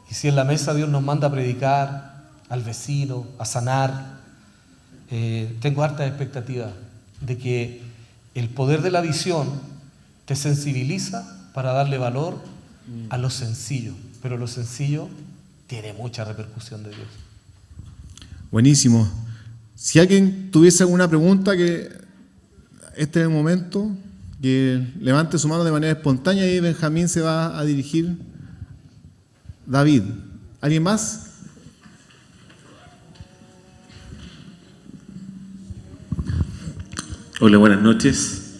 Y si en la mesa Dios nos manda a predicar al vecino, a sanar, tengo hartas expectativas de que el poder de la visión te sensibiliza para darle valor a lo sencillo, pero lo sencillo tiene mucha repercusión de Dios. Buenísimo. Si alguien tuviese alguna pregunta, que este es el momento, que levante su mano de manera espontánea y Benjamín se va a dirigir. David, ¿alguien más? Hola, buenas noches,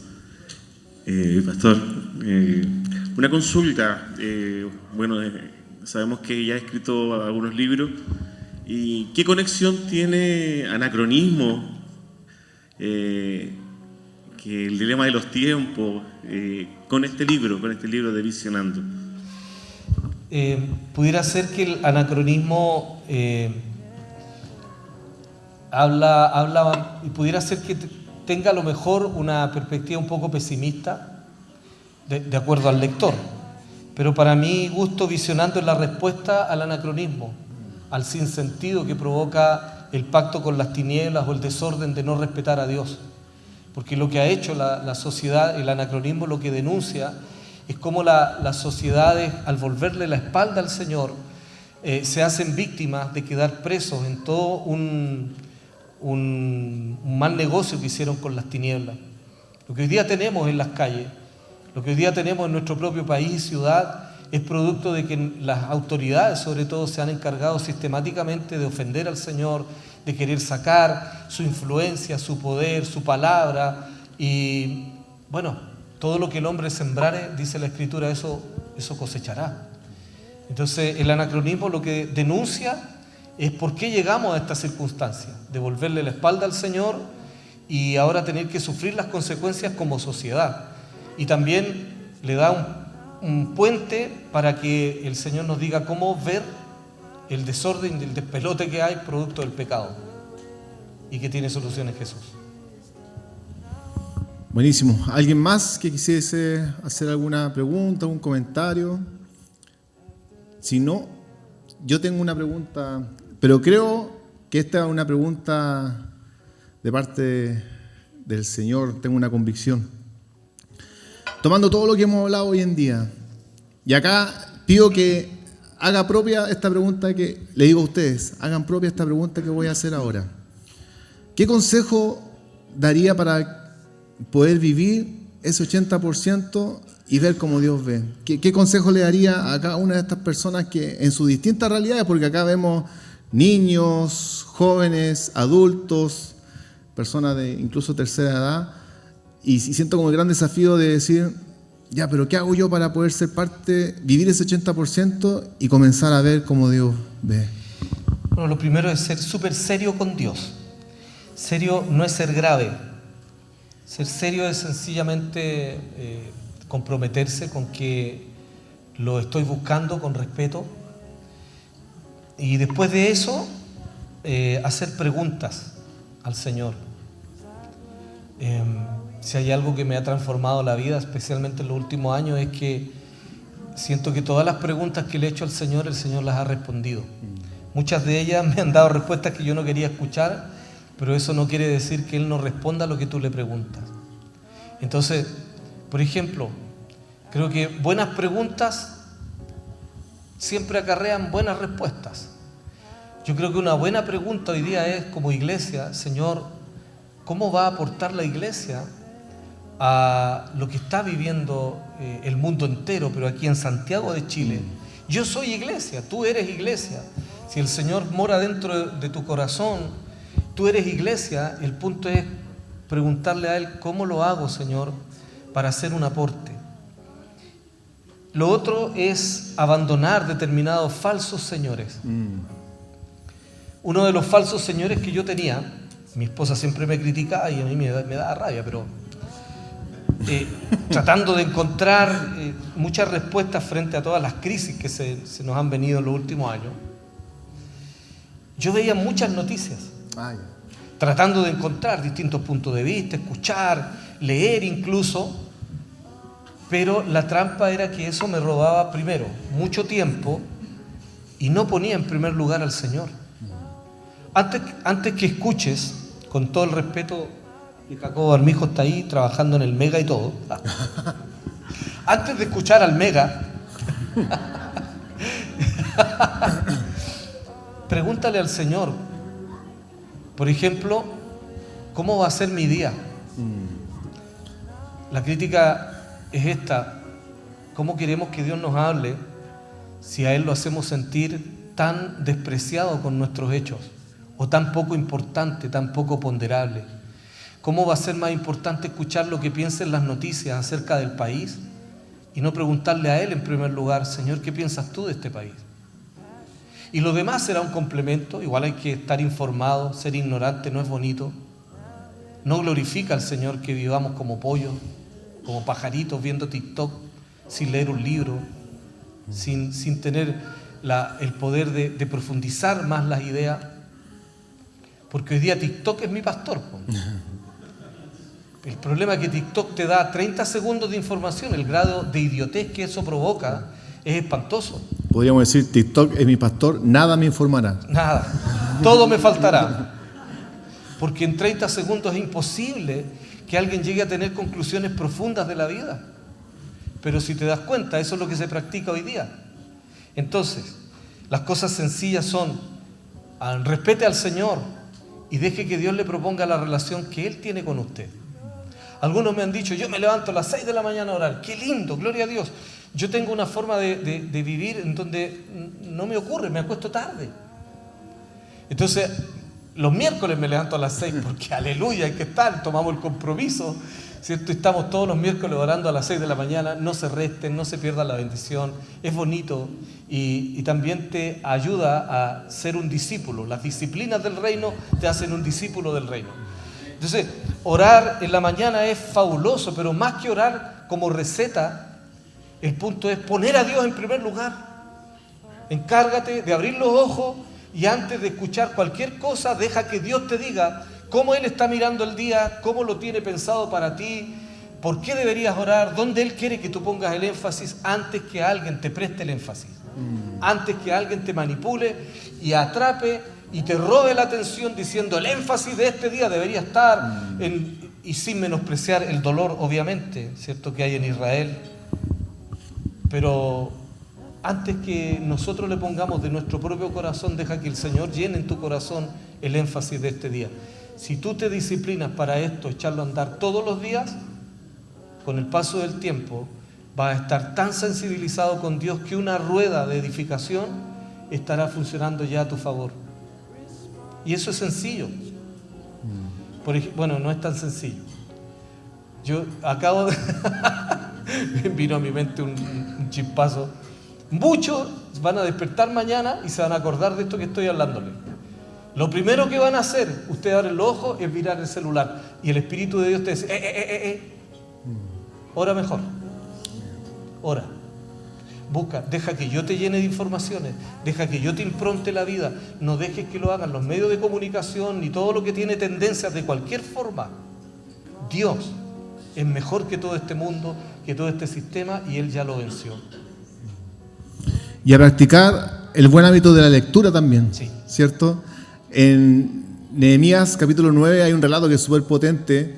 pastor. Una consulta. Sabemos que ya ha escrito algunos libros. ¿Y qué conexión tiene Anacronismo, que el dilema de los tiempos, con este libro de Visionando? Pudiera ser que el anacronismo habla y pudiera ser que tenga a lo mejor una perspectiva un poco pesimista de acuerdo al lector, pero para mi gusto Visionando es la respuesta al anacronismo, al sinsentido que provoca el pacto con las tinieblas o el desorden de no respetar a Dios. Porque lo que ha hecho la sociedad, el anacronismo, lo que denuncia es cómo las sociedades, al volverle la espalda al Señor, se hacen víctimas de quedar presos en todo un mal negocio que hicieron con las tinieblas. Lo que hoy día tenemos en las calles, lo que hoy día tenemos en nuestro propio país y ciudad, es producto de que las autoridades, sobre todo, se han encargado sistemáticamente de ofender al Señor, de querer sacar su influencia, su poder, su palabra. Y bueno, todo lo que el hombre sembrare, dice la Escritura, eso cosechará. Entonces, el anacronismo lo que denuncia es por qué llegamos a esta circunstancia, de volverle la espalda al Señor y ahora tener que sufrir las consecuencias como sociedad. Y también le da un puente para que el Señor nos diga cómo ver el desorden y el despelote que hay producto del pecado y que tiene solución en Jesús. Buenísimo. ¿Alguien más que quisiese hacer alguna pregunta, algún comentario? Si no, yo tengo una pregunta, pero creo que esta es una pregunta de parte del Señor, tengo una convicción. Tomando todo lo que hemos hablado hoy en día, y acá pido que haga propia esta pregunta que le digo a ustedes, hagan propia esta pregunta que voy a hacer ahora. ¿Qué consejo daría para poder vivir ese 80% y ver cómo Dios ve? ¿Qué consejo le daría a cada una de estas personas que en sus distintas realidades, porque acá vemos niños, jóvenes, adultos, personas de incluso tercera edad, y siento como el gran desafío de decir, ya, pero ¿qué hago yo para poder ser parte, vivir ese 80% y comenzar a ver cómo Dios ve? Bueno, lo primero es ser súper serio con Dios. Serio no es ser grave. Ser serio es sencillamente comprometerse con que lo estoy buscando con respeto. Y después de eso, hacer preguntas al Señor. Si hay algo que me ha transformado la vida, especialmente en los últimos años, es que siento que todas las preguntas que le he hecho al Señor, el Señor las ha respondido. Muchas de ellas me han dado respuestas que yo no quería escuchar, pero eso no quiere decir que Él no responda a lo que tú le preguntas. Entonces, por ejemplo, creo que buenas preguntas siempre acarrean buenas respuestas. Yo creo que una buena pregunta hoy día es, como iglesia, Señor, ¿cómo va a aportar la iglesia a lo que está viviendo el mundo entero, pero aquí en Santiago de Chile? Yo soy iglesia, tú eres iglesia. Si el Señor mora dentro de tu corazón, tú eres iglesia. El punto es preguntarle a Él, ¿cómo lo hago, Señor, para hacer un aporte? Lo otro es abandonar determinados falsos señores. Uno de los falsos señores que yo tenía, mi esposa siempre me criticaba y a mí me daba rabia, pero tratando de encontrar muchas respuestas frente a todas las crisis que se nos han venido en los últimos años, yo veía muchas noticias, tratando de encontrar distintos puntos de vista, escuchar, leer incluso, pero la trampa era que eso me robaba primero mucho tiempo y no ponía en primer lugar al Señor. Antes que escuches, con todo el respeto, y Jacobo Armijo está ahí trabajando en el Mega y todo, antes de escuchar al Mega, pregúntale al Señor, por ejemplo, ¿cómo va a ser mi día? La crítica es esta: ¿cómo queremos que Dios nos hable si a Él lo hacemos sentir tan despreciado con nuestros hechos, o tan poco importante, tan poco ponderable? ¿Cómo va a ser más importante escuchar lo que piensen las noticias acerca del país y no preguntarle a Él en primer lugar, Señor, ¿qué piensas tú de este país? Y lo demás será un complemento. Igual hay que estar informado, ser ignorante no es bonito. No glorifica al Señor que vivamos como pollos, como pajaritos viendo TikTok, sin leer un libro, sin tener el poder de profundizar más las ideas. Porque hoy día TikTok es mi pastor. El problema es que TikTok te da 30 segundos de información. El grado de idiotez que eso provoca es espantoso. Podríamos decir, TikTok es mi pastor, nada me informará. Nada, todo me faltará. Porque en 30 segundos es imposible que alguien llegue a tener conclusiones profundas de la vida. Pero si te das cuenta, eso es lo que se practica hoy día. Entonces, las cosas sencillas son: respete al Señor y deje que Dios le proponga la relación que Él tiene con usted. Algunos me han dicho, yo me levanto a las 6 de la mañana a orar. ¡Qué lindo! ¡Gloria a Dios! Yo tengo una forma de vivir en donde no me ocurre, me acuesto tarde. Entonces, los miércoles me levanto a las 6 porque aleluya, hay que estar, tomamos el compromiso, ¿cierto? Estamos todos los miércoles orando a las 6 de la mañana, no se resten, no se pierda la bendición, es bonito y también te ayuda a ser un discípulo. Las disciplinas del reino te hacen un discípulo del reino. Entonces, orar en la mañana es fabuloso, pero más que orar como receta, el punto es poner a Dios en primer lugar. Encárgate de abrir los ojos y antes de escuchar cualquier cosa, deja que Dios te diga cómo Él está mirando el día, cómo lo tiene pensado para ti, por qué deberías orar, dónde Él quiere que tú pongas el énfasis antes que alguien te preste el énfasis, antes que alguien te manipule y atrape y te robe la atención diciendo el énfasis de este día debería estar y sin menospreciar el dolor, obviamente, ¿cierto?, que hay en Israel. Pero antes que nosotros le pongamos de nuestro propio corazón, deja que el Señor llene en tu corazón el énfasis de este día. Si tú te disciplinas para esto, echarlo a andar todos los días, con el paso del tiempo vas a estar tan sensibilizado con Dios que una rueda de edificación estará funcionando ya a tu favor. Y eso es sencillo. Bueno, no es tan sencillo. Yo acabo de... vino a mi mente un chispazo. Muchos van a despertar mañana y se van a acordar de esto que estoy hablándole. Lo primero que van a hacer, ustedes abren los ojos, es mirar el celular. Y el Espíritu de Dios te dice, ora mejor. Ora. Busca, deja que yo te llene de informaciones, deja que yo te impronte la vida, no dejes que lo hagan los medios de comunicación ni todo lo que tiene tendencias de cualquier forma. Dios es mejor que todo este mundo, que todo este sistema, y Él ya lo venció. Y a practicar el buen hábito de la lectura también, sí, ¿cierto? En Nehemías capítulo 9 hay un relato que es súper potente,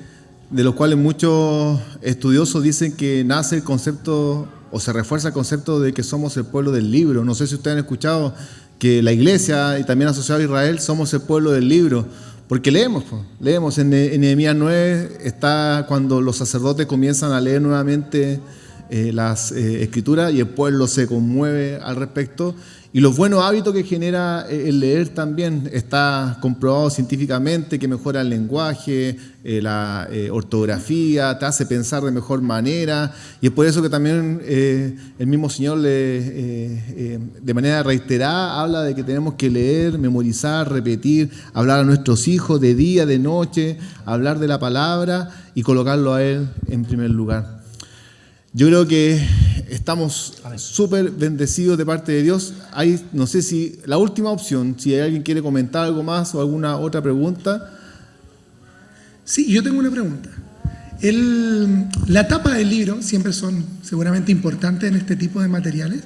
de los cuales muchos estudiosos dicen que nace el concepto o se refuerza el concepto de que somos el pueblo del libro. No sé si ustedes han escuchado que la iglesia y también asociado a Israel somos el pueblo del libro, Porque leemos, pues, leemos. En Nehemías 9 está cuando los sacerdotes comienzan a leer nuevamente las escrituras y el pueblo se conmueve al respecto. Y los buenos hábitos que genera el leer también está comprobado científicamente, que mejora el lenguaje, la ortografía, te hace pensar de mejor manera. Y es por eso que también el mismo Señor de manera reiterada habla de que tenemos que leer, memorizar, repetir, hablar a nuestros hijos de día, de noche, hablar de la palabra y colocarlo a Él en primer lugar. Yo creo que estamos súper bendecidos de parte de Dios. Hay, no sé si la última opción, si alguien quiere comentar algo más o alguna otra pregunta. Sí, yo tengo una pregunta. La tapa del libro siempre son seguramente importantes en este tipo de materiales,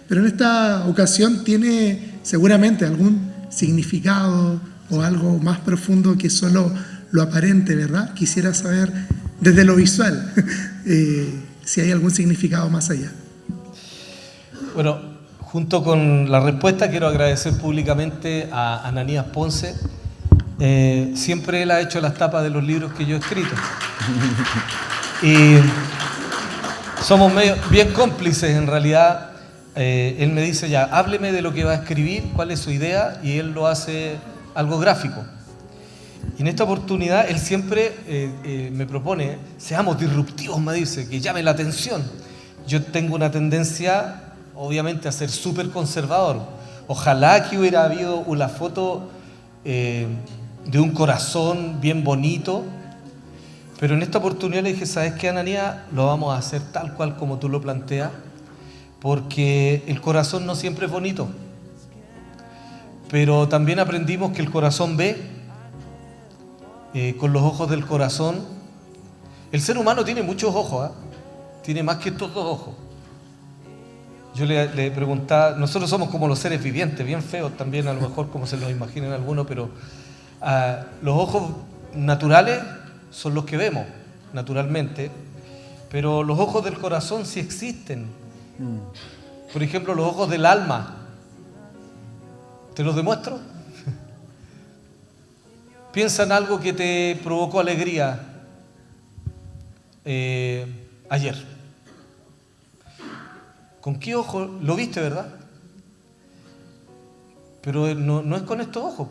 pero en esta ocasión tiene seguramente algún significado o algo más profundo que solo lo aparente, ¿verdad? Quisiera saber desde lo visual si hay algún significado más allá. Bueno, junto con la respuesta quiero agradecer públicamente a Ananías Ponce. Siempre él ha hecho las tapas de los libros que yo he escrito. Y somos bien cómplices en realidad. Él me dice ya, hábleme de lo que va a escribir, cuál es su idea, y él lo hace algo gráfico. Y en esta oportunidad él siempre me propone, seamos disruptivos, me dice, que llame la atención. Yo tengo una tendencia, obviamente, a ser súper conservador. Ojalá que hubiera habido una foto de un corazón bien bonito, pero en esta oportunidad le dije, ¿sabes qué, Ananías? Lo vamos a hacer tal cual como tú lo planteas, porque el corazón no siempre es bonito, pero también aprendimos que el corazón ve. Con los ojos del corazón. El ser humano tiene muchos ojos, tiene más que estos dos ojos. Yo le preguntaba, nosotros somos como los seres vivientes, bien feos también, a lo mejor como se los imaginan algunos, pero los ojos naturales son los que vemos, naturalmente, pero los ojos del corazón sí existen. Por ejemplo, los ojos del alma. ¿Te los demuestro? Piensa en algo que te provocó alegría ayer. ¿Con qué ojo? Lo viste, ¿verdad? Pero no es con estos ojos.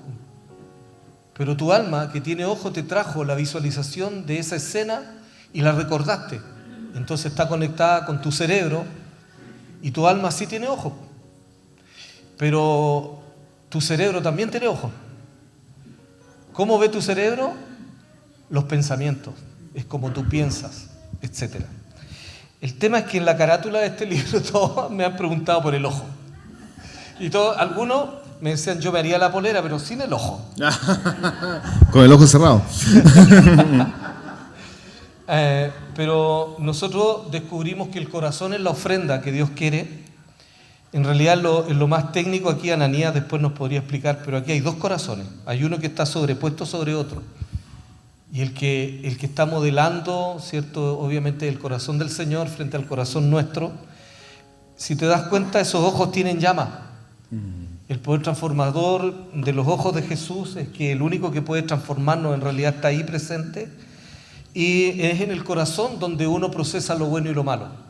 Pero tu alma, que tiene ojo, te trajo la visualización de esa escena y la recordaste. Entonces está conectada con tu cerebro y tu alma sí tiene ojo. Pero tu cerebro también tiene ojo. ¿Cómo ve tu cerebro? Los pensamientos, es como tú piensas, etc. El tema es que en la carátula de este libro todos me han preguntado por el ojo. Y algunos me decían, yo me haría la polera, pero sin el ojo. Con el ojo cerrado. Pero nosotros descubrimos que el corazón es la ofrenda que Dios quiere. En realidad, en lo más técnico, aquí Ananías después nos podría explicar, pero aquí hay dos corazones. Hay uno que está sobrepuesto sobre otro. Y el que está modelando, ¿cierto? Obviamente el corazón del Señor frente al corazón nuestro. Si te das cuenta, esos ojos tienen llama. El poder transformador de los ojos de Jesús es que el único que puede transformarnos en realidad está ahí presente. Y es en el corazón donde uno procesa lo bueno y lo malo.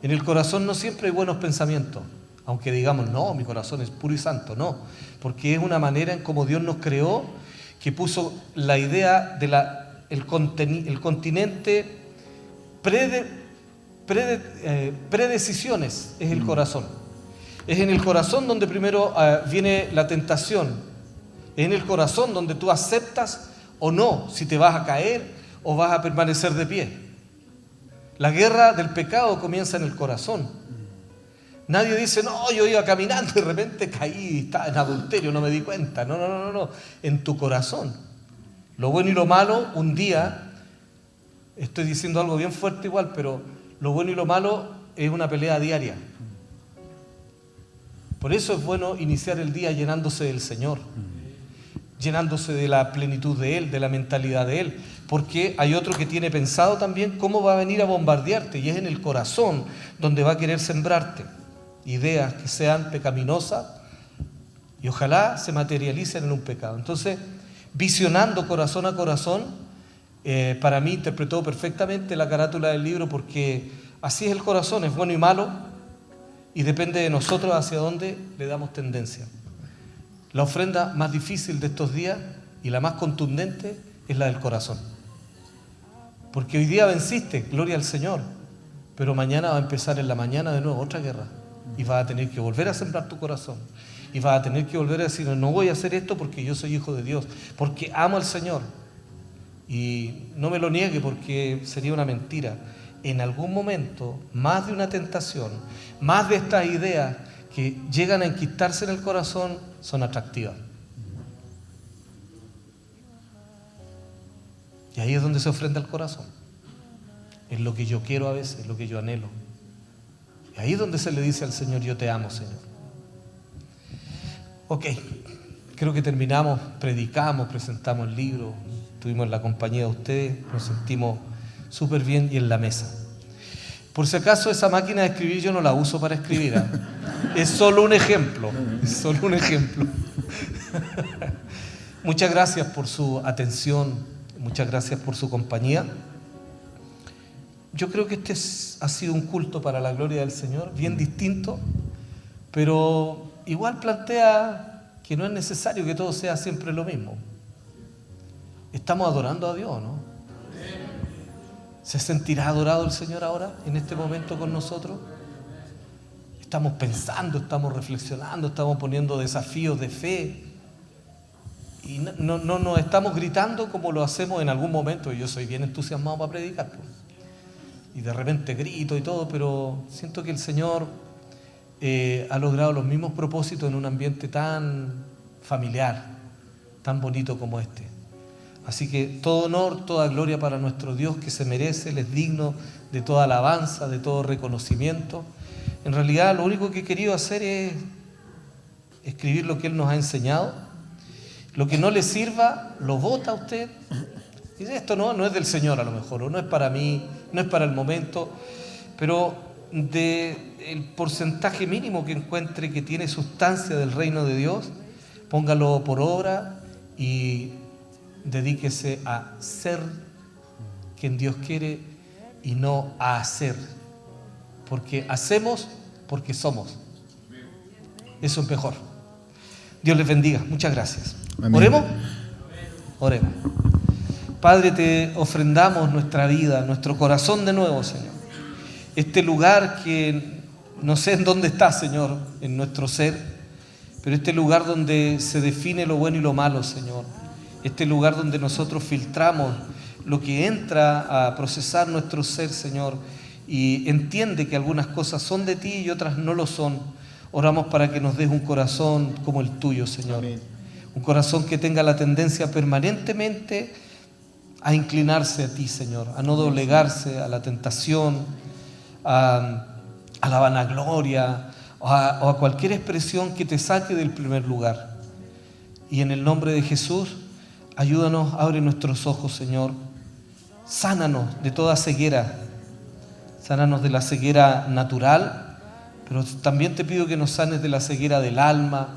En el corazón no siempre hay buenos pensamientos, aunque digamos, no, mi corazón es puro y santo, no, porque es una manera en cómo Dios nos creó, que puso la idea de el continente predecisiones, es el corazón. Es en el corazón donde primero viene la tentación, es en el corazón donde tú aceptas o no si te vas a caer o vas a permanecer de pie. La guerra del pecado comienza en el corazón. Nadie dice, no, yo iba caminando y de repente caí, estaba en adulterio, no me di cuenta. No. En tu corazón. Lo bueno y lo malo, un día, estoy diciendo algo bien fuerte igual, pero lo bueno y lo malo es una pelea diaria. Por eso es bueno iniciar el día llenándose del Señor, llenándose de la plenitud de Él, de la mentalidad de Él, porque hay otro que tiene pensado también cómo va a venir a bombardearte, y es en el corazón donde va a querer sembrarte ideas que sean pecaminosas y ojalá se materialicen en un pecado. Entonces, Visionando corazón a corazón, para mí interpretó perfectamente la carátula del libro, porque así es el corazón, es bueno y malo, y depende de nosotros hacia dónde le damos tendencia. La ofrenda más difícil de estos días y la más contundente es la del corazón. Porque hoy día venciste, gloria al Señor, pero mañana va a empezar en la mañana de nuevo otra guerra, y vas a tener que volver a sembrar tu corazón, y vas a tener que volver a decir, no voy a hacer esto porque yo soy hijo de Dios, porque amo al Señor. Y no me lo niegue, porque sería una mentira. En algún momento, más de una tentación, más de estas ideas que llegan a enquistarse en el corazón, son atractivas. Y ahí es donde se ofrenda el corazón. Es lo que yo quiero a veces, es lo que yo anhelo. Y ahí es donde se le dice al Señor, yo te amo, Señor. Ok, creo que terminamos, predicamos, presentamos el libro, estuvimos en la compañía de ustedes, nos sentimos súper bien y en la mesa. Por si acaso, esa máquina de escribir yo no la uso para escribir, ¿eh? Es solo un ejemplo, es solo un ejemplo. Muchas gracias por su atención, muchas gracias por su compañía. Yo creo que este ha sido un culto para la gloria del Señor, bien distinto, pero igual plantea que no es necesario que todo sea siempre lo mismo. Estamos adorando a Dios, ¿no? ¿Se sentirá adorado el Señor ahora, en este momento con nosotros? Estamos pensando, estamos reflexionando, estamos poniendo desafíos de fe. Y no nos estamos gritando como lo hacemos en algún momento. Yo soy bien entusiasmado para predicar, pues. Y de repente grito y todo, pero siento que el Señor ha logrado los mismos propósitos en un ambiente tan familiar, tan bonito como este. Así que todo honor, toda gloria para nuestro Dios, que se merece, Él es digno de toda alabanza, de todo reconocimiento. En realidad lo único que he querido hacer es escribir lo que Él nos ha enseñado. Lo que no le sirva, lo bota usted. Dice, esto no es del Señor a lo mejor, o no es para mí, no es para el momento, pero del porcentaje mínimo que encuentre que tiene sustancia del reino de Dios, póngalo por obra y dedíquese a ser quien Dios quiere y no a hacer, porque hacemos porque somos. Eso es mejor. Dios les bendiga. Muchas gracias. Amén. ¿Oremos? Oremos. Padre, te ofrendamos nuestra vida, nuestro corazón de nuevo, Señor. Este lugar que no sé en dónde está, Señor, en nuestro ser, pero este lugar donde se define lo bueno y lo malo, Señor. Este lugar donde nosotros filtramos lo que entra a procesar nuestro ser, Señor, y entiende que algunas cosas son de ti y otras no lo son. Oramos para que nos des un corazón como el tuyo, Señor. Amén. Un corazón que tenga la tendencia permanentemente a inclinarse a ti, Señor, a no doblegarse a la tentación, a la vanagloria o a cualquier expresión que te saque del primer lugar. Y en el nombre de Jesús, ayúdanos, abre nuestros ojos, Señor. Sánanos de toda ceguera. Sánanos de la ceguera natural, pero también te pido que nos sanes de la ceguera del alma,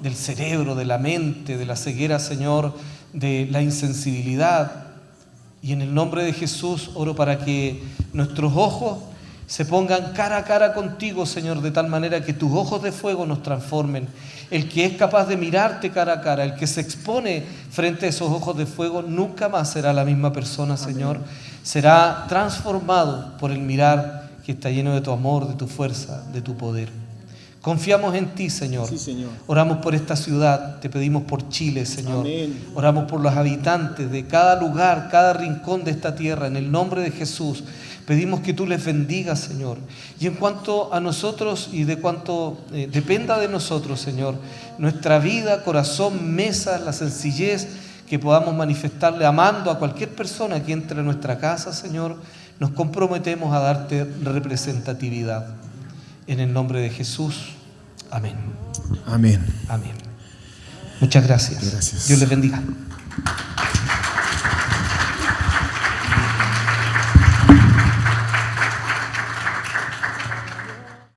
del cerebro, de la mente, de la ceguera, Señor, de la insensibilidad. Y en el nombre de Jesús oro para que nuestros ojos se pongan cara a cara contigo, Señor, de tal manera que tus ojos de fuego nos transformen. El que es capaz de mirarte cara a cara, el que se expone frente a esos ojos de fuego, nunca más será la misma persona, Señor. Amén. Será transformado por el mirar que está lleno de tu amor, de tu fuerza, de tu poder. Confiamos en ti, Señor. Sí, Señor. Oramos por esta ciudad, te pedimos por Chile, Señor. Amén. Oramos por los habitantes de cada lugar, cada rincón de esta tierra, en el nombre de Jesús. Pedimos que tú les bendigas, Señor. Y en cuanto a nosotros y de cuanto dependa de nosotros, Señor, nuestra vida, corazón, mesa, la sencillez que podamos manifestarle amando a cualquier persona que entre a nuestra casa, Señor, nos comprometemos a darte representatividad. En el nombre de Jesús. Amén. Amén. Amén. Muchas gracias. Gracias. Dios les bendiga.